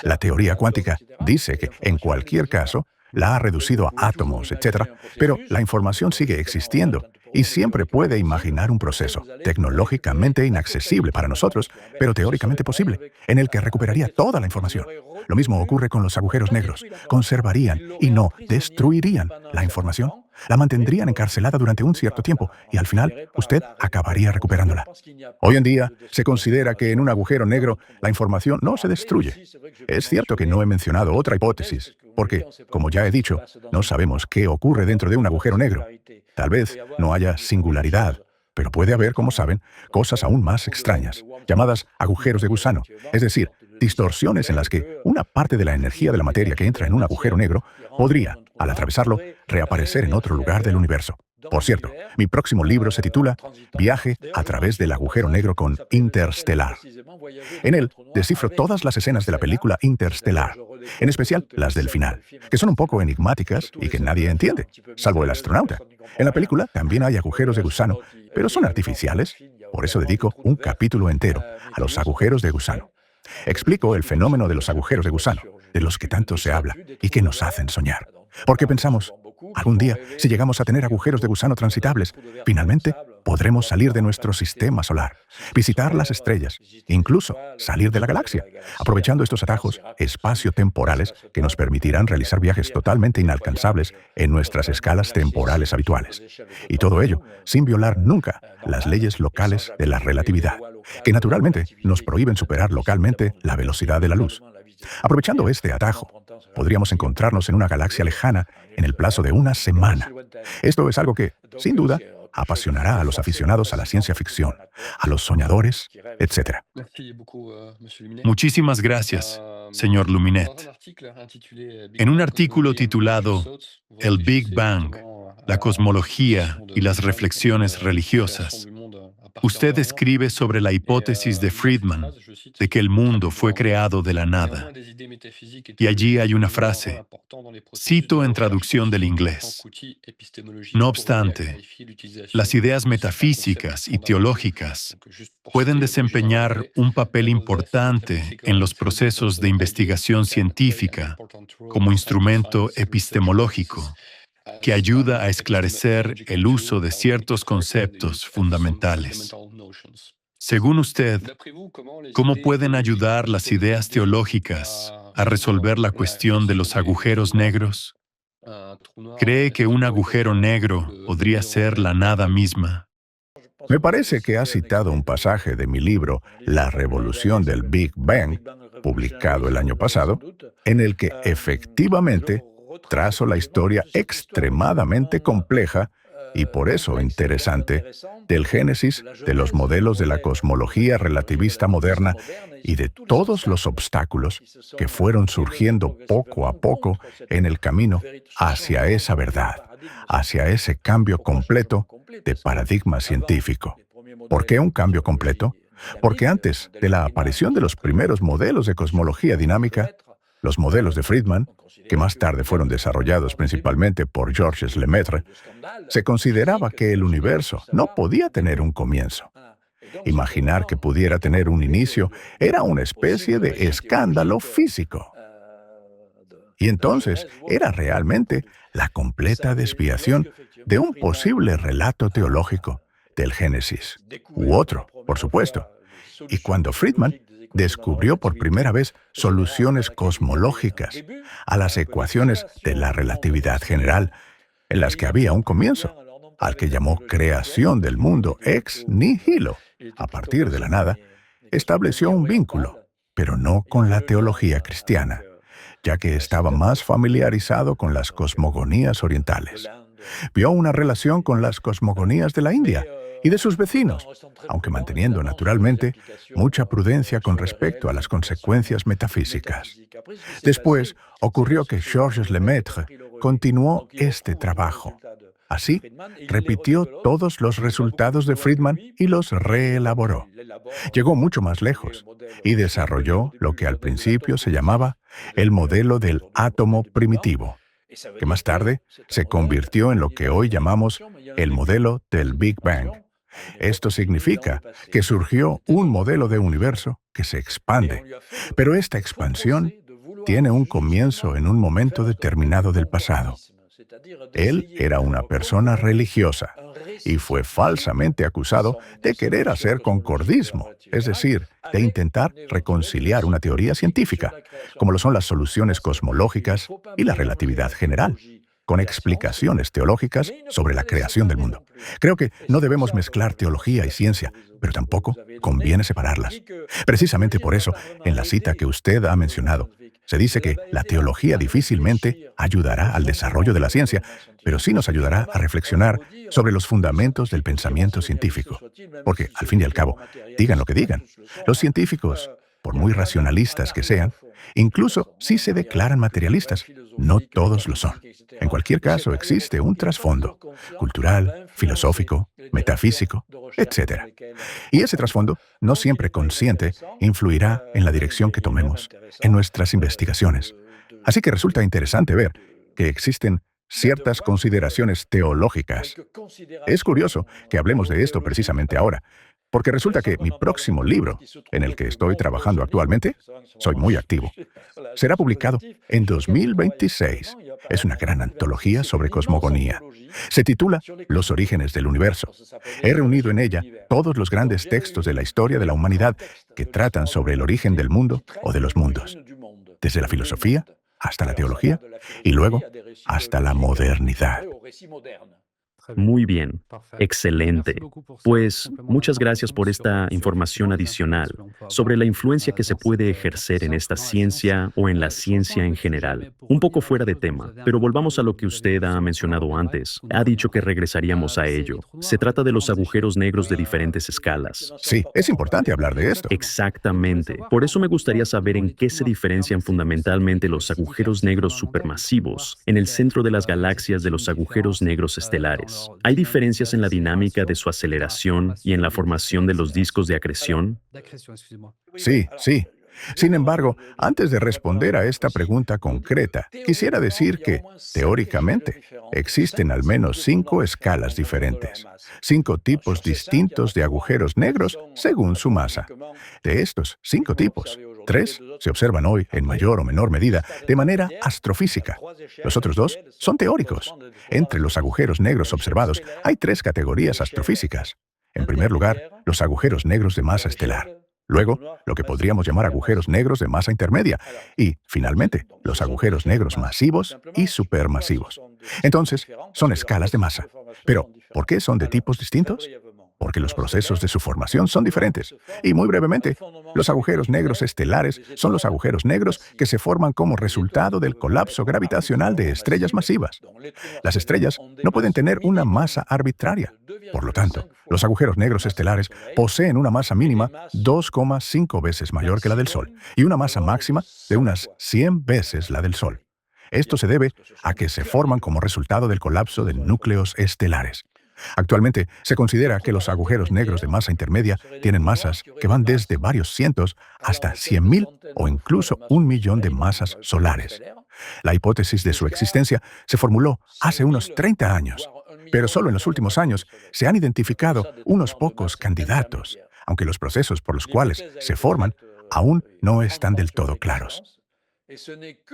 La teoría cuántica dice que, en cualquier caso, la ha reducido a átomos, etc., pero la información sigue existiendo y siempre puede imaginar un proceso tecnológicamente inaccesible para nosotros, pero teóricamente posible, en el que recuperaría toda la información. Lo mismo ocurre con los agujeros negros. Conservarían y no destruirían la información. La mantendrían encarcelada durante un cierto tiempo y al final usted acabaría recuperándola. Hoy en día se considera que en un agujero negro la información no se destruye. Es cierto que no he mencionado otra hipótesis, porque, como ya he dicho, no sabemos qué ocurre dentro de un agujero negro. Tal vez no haya singularidad, pero puede haber, como saben, cosas aún más extrañas, llamadas agujeros de gusano, es decir, distorsiones en las que una parte de la energía de la materia que entra en un agujero negro podría, al atravesarlo, reaparecer en otro lugar del universo. Por cierto, mi próximo libro se titula Viaje a través del agujero negro con Interstellar. En él descifro todas las escenas de la película Interstellar, en especial las del final, que son un poco enigmáticas y que nadie entiende, salvo el astronauta. En la película también hay agujeros de gusano, pero son artificiales. Por eso dedico un capítulo entero a los agujeros de gusano. Explico el fenómeno de los agujeros de gusano, de los que tanto se habla y que nos hacen soñar. Porque pensamos, algún día, si llegamos a tener agujeros de gusano transitables, finalmente podremos salir de nuestro sistema solar, visitar las estrellas, incluso salir de la galaxia, aprovechando estos atajos espacio-temporales que nos permitirán realizar viajes totalmente inalcanzables en nuestras escalas temporales habituales. Y todo ello sin violar nunca las leyes locales de la relatividad, que naturalmente nos prohíben superar localmente la velocidad de la luz. Aprovechando este atajo, podríamos encontrarnos en una galaxia lejana en el plazo de una semana. Esto es algo que, sin duda, apasionará a los aficionados a la ciencia ficción, a los soñadores, etc. Muchísimas gracias, señor Luminet. En un artículo titulado El Big Bang, la cosmología y las reflexiones religiosas, usted escribe sobre la hipótesis de Friedman de que el mundo fue creado de la nada. Y allí hay una frase, cito en traducción del inglés. No obstante, las ideas metafísicas y teológicas pueden desempeñar un papel importante en los procesos de investigación científica como instrumento epistemológico que ayuda a esclarecer el uso de ciertos conceptos fundamentales. Según usted, ¿cómo pueden ayudar las ideas teológicas a resolver la cuestión de los agujeros negros? ¿Cree que un agujero negro podría ser la nada misma? Me parece que ha citado un pasaje de mi libro La revolución del Big Bang, publicado el año pasado, en el que efectivamente trazo la historia extremadamente compleja y por eso interesante del génesis de los modelos de la cosmología relativista moderna y de todos los obstáculos que fueron surgiendo poco a poco en el camino hacia esa verdad, hacia ese cambio completo de paradigma científico. ¿Por qué un cambio completo? Porque antes de la aparición de los primeros modelos de cosmología dinámica, los modelos de Friedman, que más tarde fueron desarrollados principalmente por Georges Lemaitre, se consideraba que el universo no podía tener un comienzo. Imaginar que pudiera tener un inicio era una especie de escándalo físico. Y entonces era realmente la completa desviación de un posible relato teológico del Génesis, u otro, por supuesto. Y cuando Friedman descubrió por primera vez soluciones cosmológicas a las ecuaciones de la relatividad general, en las que había un comienzo, al que llamó creación del mundo ex nihilo, a partir de la nada, estableció un vínculo, pero no con la teología cristiana, ya que estaba más familiarizado con las cosmogonías orientales. Vio una relación con las cosmogonías de la India y de sus vecinos, aunque manteniendo naturalmente mucha prudencia con respecto a las consecuencias metafísicas. Después ocurrió que Georges Lemaitre continuó este trabajo. Así, repitió todos los resultados de Friedman y los reelaboró. Llegó mucho más lejos y desarrolló lo que al principio se llamaba el modelo del átomo primitivo, que más tarde se convirtió en lo que hoy llamamos el modelo del Big Bang. Esto significa que surgió un modelo de universo que se expande, pero esta expansión tiene un comienzo en un momento determinado del pasado. Él era una persona religiosa y fue falsamente acusado de querer hacer concordismo, es decir, de intentar reconciliar una teoría científica, como lo son las soluciones cosmológicas y la relatividad general, con explicaciones teológicas sobre la creación del mundo. Creo que no debemos mezclar teología y ciencia, pero tampoco conviene separarlas. Precisamente por eso, en la cita que usted ha mencionado, se dice que la teología difícilmente ayudará al desarrollo de la ciencia, pero sí nos ayudará a reflexionar sobre los fundamentos del pensamiento científico. Porque, al fin y al cabo, digan lo que digan, los científicos, por muy racionalistas que sean, incluso si se declaran materialistas, no todos lo son. En cualquier caso, existe un trasfondo cultural, filosófico, metafísico, etc. Y ese trasfondo, no siempre consciente, influirá en la dirección que tomemos en nuestras investigaciones. Así que resulta interesante ver que existen ciertas consideraciones teológicas. Es curioso que hablemos de esto precisamente ahora, porque resulta que mi próximo libro, en el que estoy trabajando actualmente, soy muy activo, será publicado en 2026. Es una gran antología sobre cosmogonía. Se titula Los orígenes del universo. He reunido en ella todos los grandes textos de la historia de la humanidad que tratan sobre el origen del mundo o de los mundos, desde la filosofía hasta la teología y luego hasta la modernidad. Muy bien, excelente. Pues muchas gracias por esta información adicional sobre la influencia que se puede ejercer en esta ciencia o en la ciencia en general. Un poco fuera de tema, pero volvamos a lo que usted ha mencionado antes. Ha dicho que regresaríamos a ello. Se trata de los agujeros negros de diferentes escalas. Sí, es importante hablar de esto. Exactamente. Por eso me gustaría saber en qué se diferencian fundamentalmente los agujeros negros supermasivos en el centro de las galaxias de los agujeros negros estelares. ¿Hay diferencias en la dinámica de su aceleración y en la formación de los discos de acreción? Sí, sí. Sin embargo, antes de responder a esta pregunta concreta, quisiera decir que, teóricamente, existen al menos 5 escalas diferentes, 5 tipos distintos de agujeros negros según su masa. De estos 5 tipos, 3 se observan hoy en mayor o menor medida de manera astrofísica. Los otros 2 son teóricos. Entre los agujeros negros observados hay 3 categorías astrofísicas. En primer lugar, los agujeros negros de masa estelar. Luego, lo que podríamos llamar agujeros negros de masa intermedia. Y, finalmente, los agujeros negros masivos y supermasivos. Entonces, son escalas de masa. Pero, ¿por qué son de tipos distintos? Porque los procesos de su formación son diferentes. Y muy brevemente, los agujeros negros estelares son los agujeros negros que se forman como resultado del colapso gravitacional de estrellas masivas. Las estrellas no pueden tener una masa arbitraria. Por lo tanto, los agujeros negros estelares poseen una masa mínima 2,5 veces mayor que la del Sol y una masa máxima de unas 100 veces la del Sol. Esto se debe a que se forman como resultado del colapso de núcleos estelares. Actualmente, se considera que los agujeros negros de masa intermedia tienen masas que van desde varios cientos hasta 100.000 o incluso 1.000.000 de masas solares. La hipótesis de su existencia se formuló hace unos 30 años, pero solo en los últimos años se han identificado unos pocos candidatos, aunque los procesos por los cuales se forman aún no están del todo claros.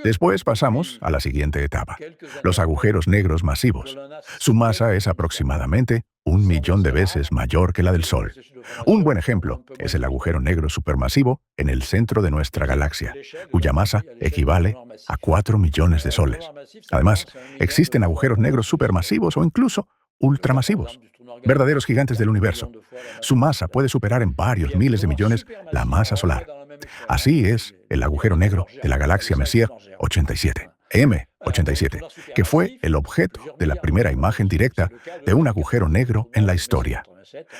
Después pasamos a la siguiente etapa, los agujeros negros masivos. Su masa es aproximadamente 1 millón de veces mayor que la del Sol. Un buen ejemplo es el agujero negro supermasivo en el centro de nuestra galaxia, cuya masa equivale a 4 millones de soles. Además, existen agujeros negros supermasivos o incluso ultramasivos, verdaderos gigantes del universo. Su masa puede superar en varios miles de millones la masa solar. Así es el agujero negro de la galaxia Messier 87, M87, que fue el objeto de la primera imagen directa de un agujero negro en la historia.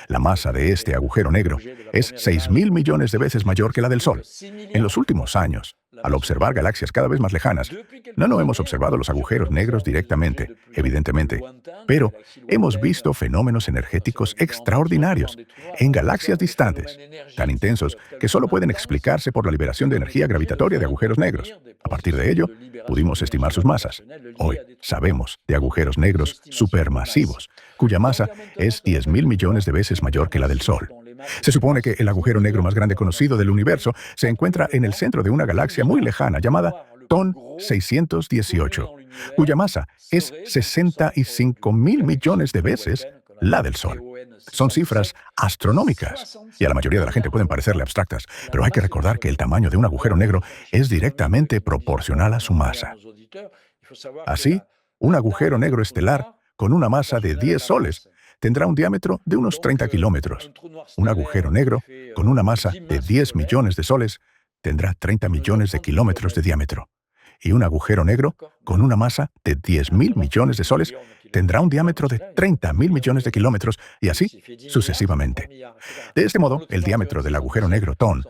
La masa de este agujero negro es 6.000 millones de veces mayor que la del Sol. En los últimos años, al observar galaxias cada vez más lejanas, no hemos observado los agujeros negros directamente, evidentemente, pero hemos visto fenómenos energéticos extraordinarios en galaxias distantes, tan intensos que solo pueden explicarse por la liberación de energía gravitatoria de agujeros negros. A partir de ello, pudimos estimar sus masas. Hoy sabemos de agujeros negros supermasivos, cuya masa es 10.000 millones de veces mayor que la del Sol. Se supone que el agujero negro más grande conocido del universo se encuentra en el centro de una galaxia muy lejana llamada TON 618, cuya masa es 65.000 millones de veces la del Sol. Son cifras astronómicas y a la mayoría de la gente pueden parecerle abstractas, pero hay que recordar que el tamaño de un agujero negro es directamente proporcional a su masa. Así, un agujero negro estelar con una masa de 10 soles tendrá un diámetro de unos 30 kilómetros. Un agujero negro con una masa de 10 millones de soles tendrá 30 millones de kilómetros de diámetro. Y un agujero negro con una masa de 10.000 millones de soles tendrá un diámetro de 30.000 millones de kilómetros y así sucesivamente. De este modo, el diámetro del agujero negro TON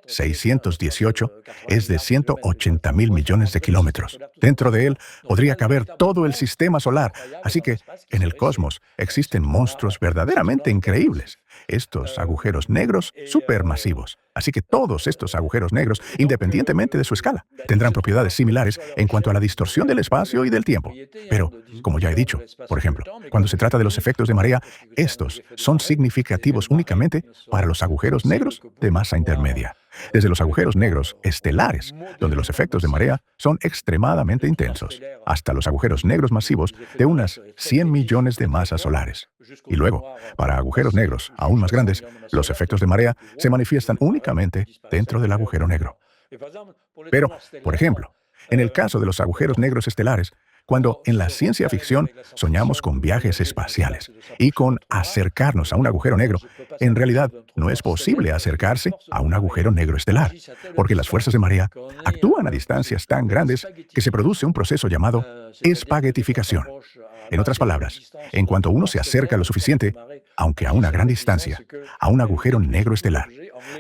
618 es de 180.000 millones de kilómetros. Dentro de él podría caber todo el sistema solar, así que en el cosmos existen monstruos verdaderamente increíbles, estos agujeros negros supermasivos. Así que todos estos agujeros negros, independientemente de su escala, tendrán propiedades similares en cuanto a la distorsión del espacio y del tiempo. Pero, como ya he dicho, por ejemplo, cuando se trata de los efectos de marea, estos son significativos únicamente para los agujeros negros de masa intermedia. Desde los agujeros negros estelares, donde los efectos de marea son extremadamente intensos, hasta los agujeros negros masivos de unas 100 millones de masas solares. Y luego, para agujeros negros aún más grandes, los efectos de marea se manifiestan únicamente dentro del agujero negro. Pero, por ejemplo, en el caso de los agujeros negros estelares, cuando en la ciencia ficción soñamos con viajes espaciales y con acercarnos a un agujero negro, en realidad no es posible acercarse a un agujero negro estelar, porque las fuerzas de marea actúan a distancias tan grandes que se produce un proceso llamado espaguetificación. En otras palabras, en cuanto uno se acerca lo suficiente, aunque a una gran distancia, a un agujero negro estelar,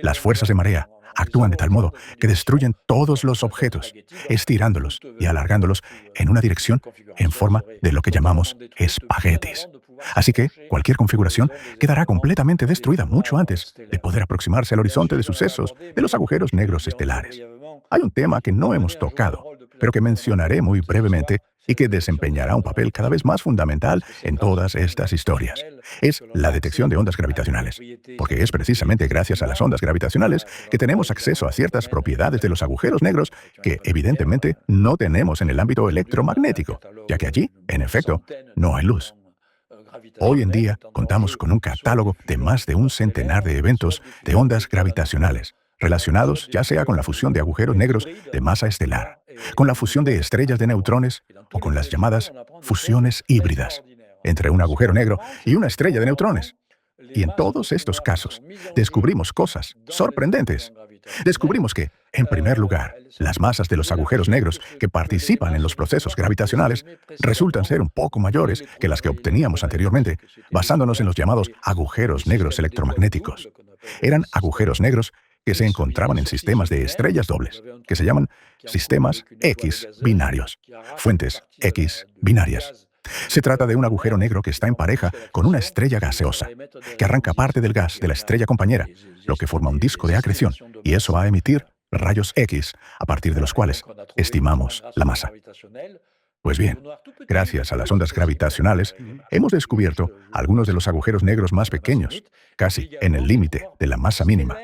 las fuerzas de marea actúan de tal modo que destruyen todos los objetos, estirándolos y alargándolos en una dirección en forma de lo que llamamos espaguetis. Así que cualquier configuración quedará completamente destruida mucho antes de poder aproximarse al horizonte de sucesos de los agujeros negros estelares. Hay un tema que no hemos tocado, pero que mencionaré muy brevemente y que desempeñará un papel cada vez más fundamental en todas estas historias. Es la detección de ondas gravitacionales, porque es precisamente gracias a las ondas gravitacionales que tenemos acceso a ciertas propiedades de los agujeros negros que evidentemente no tenemos en el ámbito electromagnético, ya que allí, en efecto, no hay luz. Hoy en día contamos con un catálogo de más de un centenar de eventos de ondas gravitacionales, relacionados ya sea con la fusión de agujeros negros de masa estelar, con la fusión de estrellas de neutrones o con las llamadas fusiones híbridas entre un agujero negro y una estrella de neutrones. Y en todos estos casos, descubrimos cosas sorprendentes. Descubrimos que, en primer lugar, las masas de los agujeros negros que participan en los procesos gravitacionales resultan ser un poco mayores que las que obteníamos anteriormente, basándonos en los llamados agujeros negros electromagnéticos. Eran agujeros negros que se encontraban en sistemas de estrellas dobles, que se llaman sistemas X binarios, fuentes X binarias. Se trata de un agujero negro que está en pareja con una estrella gaseosa, que arranca parte del gas de la estrella compañera, lo que forma un disco de acreción, y eso va a emitir rayos X, a partir de los cuales estimamos la masa. Pues bien, gracias a las ondas gravitacionales, hemos descubierto algunos de los agujeros negros más pequeños, casi en el límite de la masa mínima,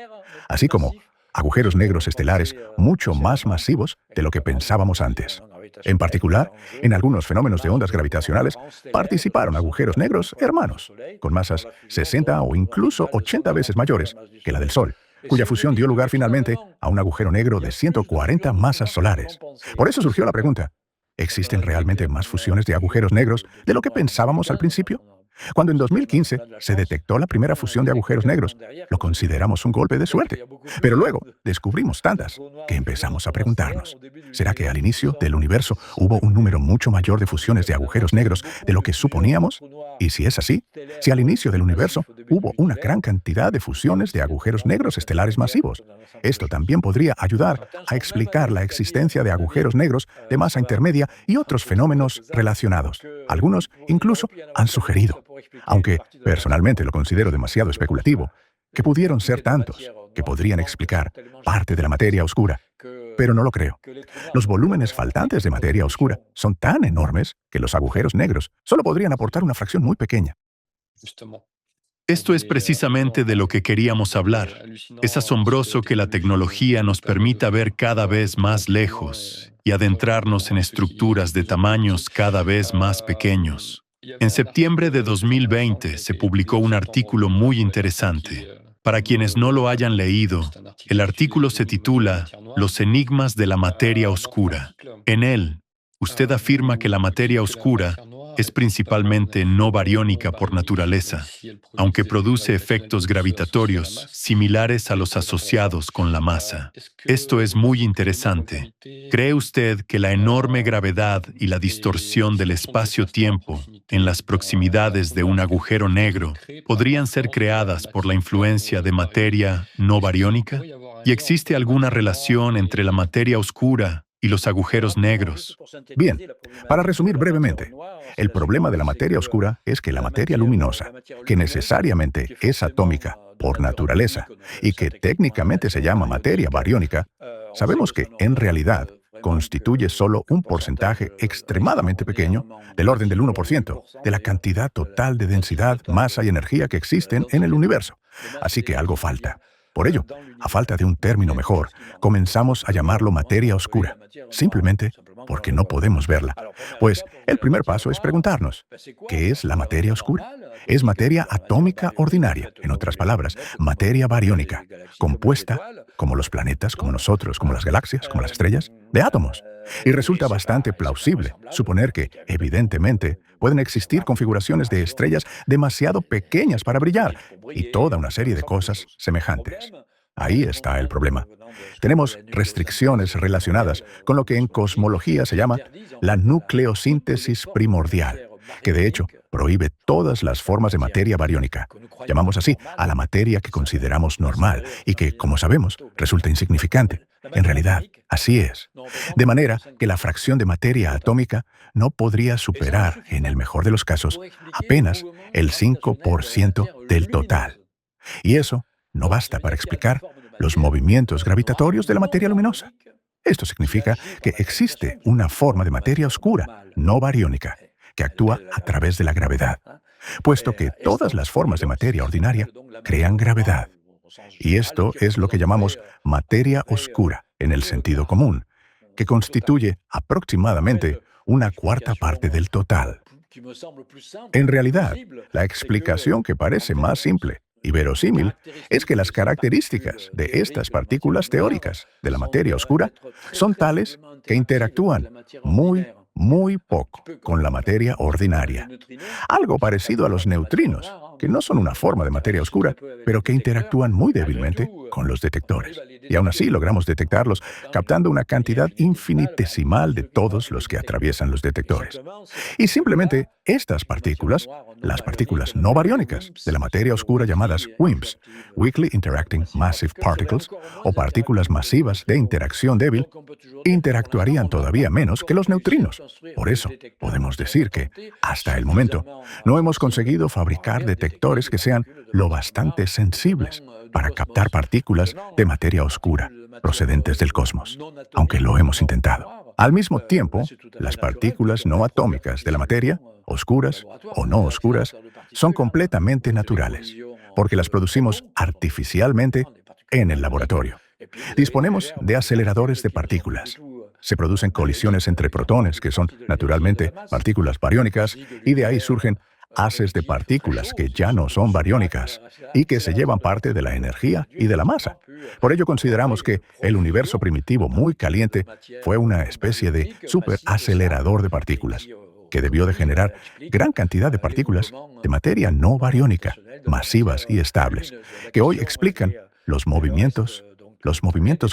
así como agujeros negros estelares mucho más masivos de lo que pensábamos antes. En particular, en algunos fenómenos de ondas gravitacionales participaron agujeros negros hermanos, con masas 60 o incluso 80 veces mayores que la del Sol, cuya fusión dio lugar finalmente a un agujero negro de 140 masas solares. Por eso surgió la pregunta: ¿existen realmente más fusiones de agujeros negros de lo que pensábamos al principio? Cuando en 2015 se detectó la primera fusión de agujeros negros, lo consideramos un golpe de suerte. Pero luego descubrimos tantas que empezamos a preguntarnos: ¿será que al inicio del universo hubo un número mucho mayor de fusiones de agujeros negros de lo que suponíamos? Y si es así, si al inicio del universo hubo una gran cantidad de fusiones de agujeros negros estelares masivos, esto también podría ayudar a explicar la existencia de agujeros negros de masa intermedia y otros fenómenos relacionados. Algunos incluso han sugerido, aunque personalmente lo considero demasiado especulativo, que pudieron ser tantos que podrían explicar parte de la materia oscura. Pero no lo creo. Los volúmenes faltantes de materia oscura son tan enormes que los agujeros negros solo podrían aportar una fracción muy pequeña. Esto es precisamente de lo que queríamos hablar. Es asombroso que la tecnología nos permita ver cada vez más lejos y adentrarnos en estructuras de tamaños cada vez más pequeños. En septiembre de 2020 se publicó un artículo muy interesante. Para quienes no lo hayan leído, el artículo se titula Los enigmas de la materia oscura. En él, usted afirma que la materia oscura es principalmente no bariónica por naturaleza, aunque produce efectos gravitatorios similares a los asociados con la masa. Esto es muy interesante. ¿Cree usted que la enorme gravedad y la distorsión del espacio-tiempo en las proximidades de un agujero negro podrían ser creadas por la influencia de materia no bariónica? ¿Y existe alguna relación entre la materia oscura y los agujeros negros? Bien, para resumir brevemente, el problema de la materia oscura es que la materia luminosa, que necesariamente es atómica por naturaleza y que técnicamente se llama materia bariónica, sabemos que en realidad constituye solo un porcentaje extremadamente pequeño, del orden del 1%, de la cantidad total de densidad, masa y energía que existen en el universo. Así que algo falta. Por ello, a falta de un término mejor, comenzamos a llamarlo materia oscura, simplemente porque no podemos verla. Pues el primer paso es preguntarnos: ¿qué es la materia oscura? Es materia atómica ordinaria, en otras palabras, materia bariónica, compuesta, como los planetas, como nosotros, como las galaxias, como las estrellas, de átomos. Y resulta bastante plausible suponer que, evidentemente, pueden existir configuraciones de estrellas demasiado pequeñas para brillar y toda una serie de cosas semejantes. Ahí está el problema. Tenemos restricciones relacionadas con lo que en cosmología se llama la nucleosíntesis primordial, que de hecho prohíbe todas las formas de materia bariónica. Llamamos así a la materia que consideramos normal y que, como sabemos, resulta insignificante. En realidad, así es. De manera que la fracción de materia atómica no podría superar, en el mejor de los casos, apenas el 5% del total. Y eso no basta para explicar los movimientos gravitatorios de la materia luminosa. Esto significa que existe una forma de materia oscura, no bariónica, que actúa a través de la gravedad, puesto que todas las formas de materia ordinaria crean gravedad. Y esto es lo que llamamos materia oscura en el sentido común, que constituye aproximadamente una cuarta parte del total. En realidad, la explicación que parece más simple y verosímil es que las características de estas partículas teóricas de la materia oscura son tales que interactúan muy poco con la materia ordinaria. Algo parecido a los neutrinos, que no son una forma de materia oscura, pero que interactúan muy débilmente con los detectores. Y aún así logramos detectarlos captando una cantidad infinitesimal de todos los que atraviesan los detectores. Y simplemente estas partículas, las partículas no bariónicas de la materia oscura llamadas WIMPs, Weakly Interacting Massive Particles, o partículas masivas de interacción débil, interactuarían todavía menos que los neutrinos. Por eso, podemos decir que, hasta el momento, no hemos conseguido fabricar detectores que sean lo bastante sensibles para captar partículas de materia oscura procedentes del cosmos, aunque lo hemos intentado. Al mismo tiempo, las partículas no atómicas de la materia, oscuras o no oscuras, son completamente naturales, porque las producimos artificialmente en el laboratorio. Disponemos de aceleradores de partículas. Se producen colisiones entre protones, que son, naturalmente, partículas bariónicas, y de ahí surgen haces de partículas que ya no son bariónicas y que se llevan parte de la energía y de la masa. Por ello consideramos que el universo primitivo muy caliente fue una especie de superacelerador de partículas, que debió de generar gran cantidad de partículas de materia no bariónica, masivas y estables, que hoy explican los movimientos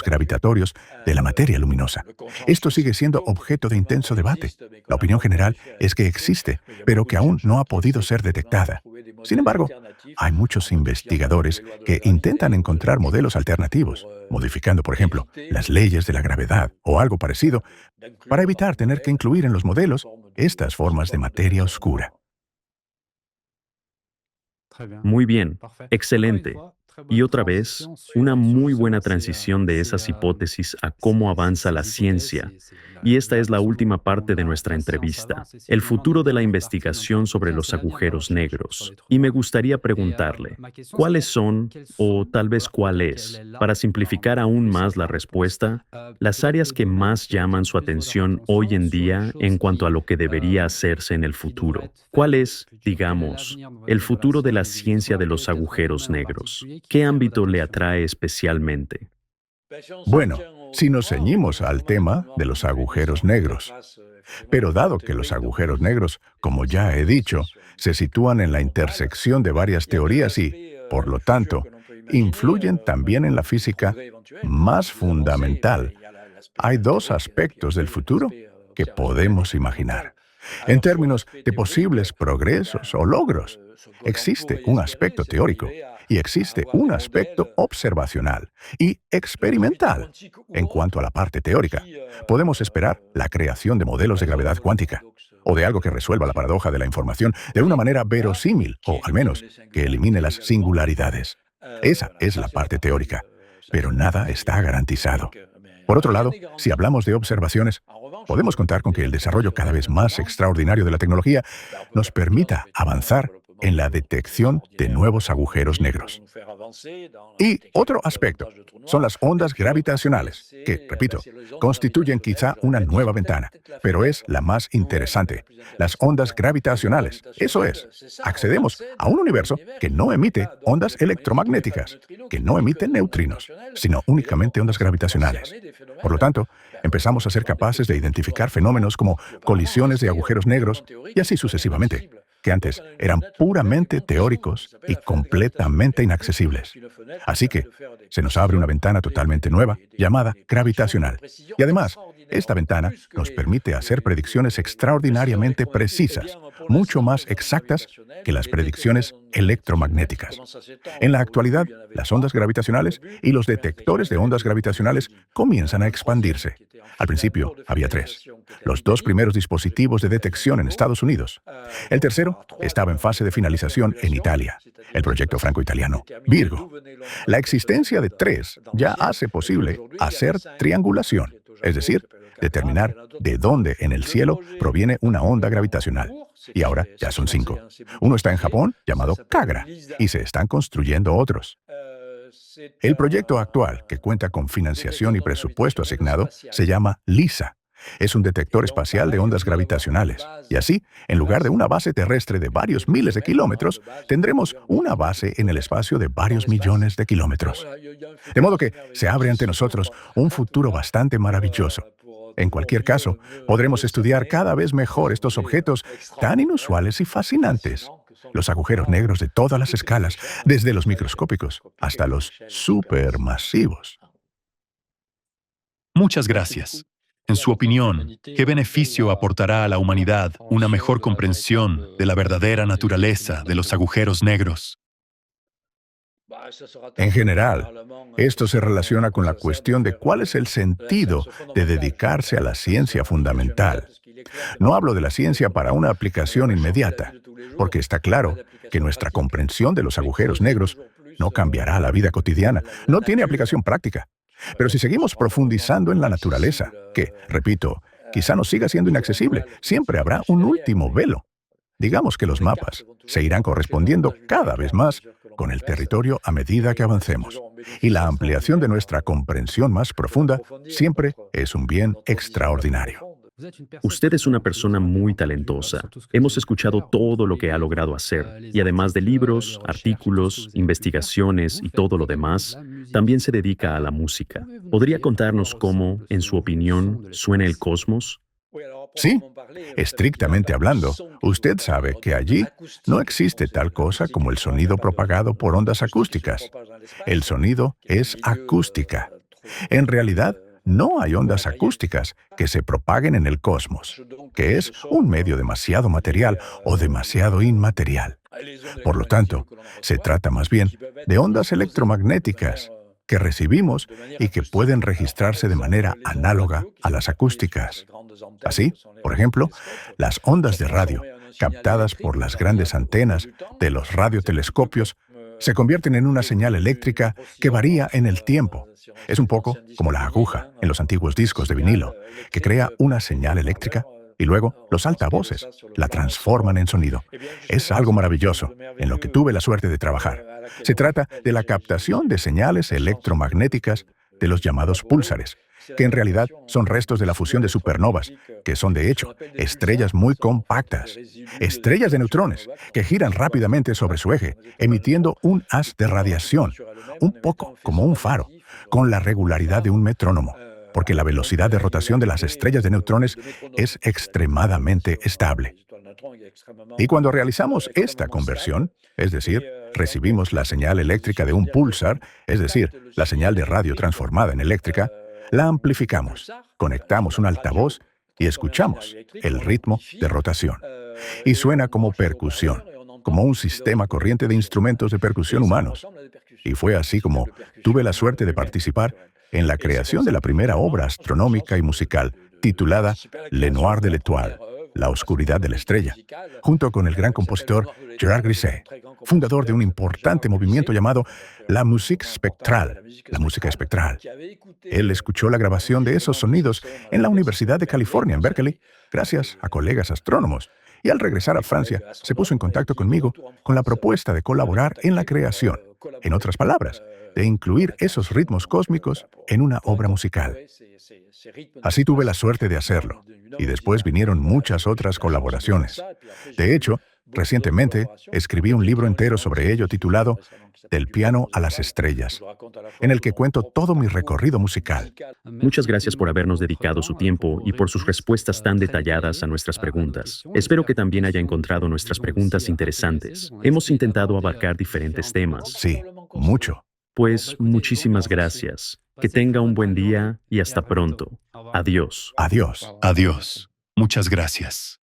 gravitatorios de la materia luminosa. Esto sigue siendo objeto de intenso debate. La opinión general es que existe, pero que aún no ha podido ser detectada. Sin embargo, hay muchos investigadores que intentan encontrar modelos alternativos, modificando, por ejemplo, las leyes de la gravedad o algo parecido, para evitar tener que incluir en los modelos estas formas de materia oscura. Muy bien, excelente. Y otra vez, una muy buena transición de esas hipótesis a cómo avanza la ciencia. Y esta es la última parte de nuestra entrevista, el futuro de la investigación sobre los agujeros negros. Y me gustaría preguntarle, ¿cuáles son, o tal vez cuál es, para simplificar aún más la respuesta, las áreas que más llaman su atención hoy en día en cuanto a lo que debería hacerse en el futuro? ¿Cuál es, digamos, el futuro de la ciencia de los agujeros negros? ¿Qué ámbito le atrae especialmente? Bueno, si nos ceñimos al tema de los agujeros negros, pero dado que los agujeros negros, como ya he dicho, se sitúan en la intersección de varias teorías y, por lo tanto, influyen también en la física más fundamental, hay dos aspectos del futuro que podemos imaginar. En términos de posibles progresos o logros, existe un aspecto teórico y existe un aspecto observacional y experimental. En cuanto a la parte teórica, podemos esperar la creación de modelos de gravedad cuántica o de algo que resuelva la paradoja de la información de una manera verosímil o, al menos, que elimine las singularidades. Esa es la parte teórica, pero nada está garantizado. Por otro lado, si hablamos de observaciones, podemos contar con que el desarrollo cada vez más extraordinario de la tecnología nos permita avanzar en la detección de nuevos agujeros negros. Y otro aspecto son las ondas gravitacionales, que, repito, constituyen quizá una nueva ventana, pero es la más interesante. Las ondas gravitacionales, eso es, accedemos a un universo que no emite ondas electromagnéticas, que no emite neutrinos, sino únicamente ondas gravitacionales. Por lo tanto, empezamos a ser capaces de identificar fenómenos como colisiones de agujeros negros y así sucesivamente, que antes eran puramente teóricos y completamente inaccesibles. Así que se nos abre una ventana totalmente nueva llamada gravitacional. Y además, esta ventana nos permite hacer predicciones extraordinariamente precisas, mucho más exactas que las predicciones electromagnéticas. En la actualidad, las ondas gravitacionales y los detectores de ondas gravitacionales comienzan a expandirse. Al principio había 3. Los 2 primeros dispositivos de detección en Estados Unidos. El tercero estaba en fase de finalización en Italia, el proyecto franco-italiano Virgo. La existencia de 3 ya hace posible hacer triangulación, es decir, determinar de dónde en el cielo proviene una onda gravitacional. Y ahora ya son 5. Uno está en Japón, llamado Kagra, y se están construyendo otros. El proyecto actual, que cuenta con financiación y presupuesto asignado, se llama LISA. Es un detector espacial de ondas gravitacionales. Y así, en lugar de una base terrestre de varios miles de kilómetros, tendremos una base en el espacio de varios millones de kilómetros. De modo que se abre ante nosotros un futuro bastante maravilloso. En cualquier caso, podremos estudiar cada vez mejor estos objetos tan inusuales y fascinantes. Los agujeros negros de todas las escalas, desde los microscópicos hasta los supermasivos. Muchas gracias. En su opinión, ¿qué beneficio aportará a la humanidad una mejor comprensión de la verdadera naturaleza de los agujeros negros? En general, esto se relaciona con la cuestión de cuál es el sentido de dedicarse a la ciencia fundamental. No hablo de la ciencia para una aplicación inmediata, porque está claro que nuestra comprensión de los agujeros negros no cambiará la vida cotidiana, no tiene aplicación práctica. Pero si seguimos profundizando en la naturaleza, que, repito, quizá nos siga siendo inaccesible, siempre habrá un último velo. Digamos que los mapas se irán correspondiendo cada vez más con el territorio a medida que avancemos. y la ampliación de nuestra comprensión más profunda siempre es un bien extraordinario. Usted es una persona muy talentosa. Hemos escuchado todo lo que ha logrado hacer, y además de libros, artículos, investigaciones y todo lo demás, también se dedica a la música. ¿Podría contarnos cómo, en su opinión, suena el cosmos? Sí, estrictamente hablando, usted sabe que allí no existe tal cosa como el sonido propagado por ondas acústicas. El sonido es acústica. En realidad, no hay ondas acústicas que se propaguen en el cosmos, que es un medio demasiado material o demasiado inmaterial. Por lo tanto, se trata más bien de ondas electromagnéticas que recibimos y que pueden registrarse de manera análoga a las acústicas. Así, por ejemplo, las ondas de radio, captadas por las grandes antenas de los radiotelescopios, se convierten en una señal eléctrica que varía en el tiempo. Es un poco como la aguja en los antiguos discos de vinilo, que crea una señal eléctrica y luego los altavoces la transforman en sonido. Es algo maravilloso, en lo que tuve la suerte de trabajar. Se trata de la captación de señales electromagnéticas de los llamados púlsares, que en realidad son restos de la fusión de supernovas, que son de hecho estrellas muy compactas, estrellas de neutrones que giran rápidamente sobre su eje, emitiendo un haz de radiación, un poco como un faro, con la regularidad de un metrónomo, porque la velocidad de rotación de las estrellas de neutrones es extremadamente estable. Y cuando realizamos esta conversión, es decir, recibimos la señal eléctrica de un púlsar, es decir, la señal de radio transformada en eléctrica, la amplificamos, conectamos un altavoz y escuchamos el ritmo de rotación. Y suena como percusión, como un sistema corriente de instrumentos de percusión humanos. Y fue así como tuve la suerte de participar en la creación de la primera obra astronómica y musical, titulada Le Noir de l'Étoile, La Oscuridad de la Estrella, junto con el gran compositor Gerard Griset, fundador de un importante movimiento llamado la musique spectrale, la música espectral. Él escuchó la grabación de esos sonidos en la Universidad de California, en Berkeley, gracias a colegas astrónomos, y al regresar a Francia, se puso en contacto conmigo con la propuesta de colaborar en la creación, en otras palabras, de incluir esos ritmos cósmicos en una obra musical. Así tuve la suerte de hacerlo, y después vinieron muchas otras colaboraciones. De hecho, recientemente escribí un libro entero sobre ello titulado Del piano a las estrellas, en el que cuento todo mi recorrido musical. Muchas gracias por habernos dedicado su tiempo y por sus respuestas tan detalladas a nuestras preguntas. Espero que también haya encontrado nuestras preguntas interesantes. Hemos intentado abarcar diferentes temas. Sí, mucho. Pues muchísimas gracias. Que tenga un buen día y hasta pronto. Adiós. Adiós. Adiós. Muchas gracias.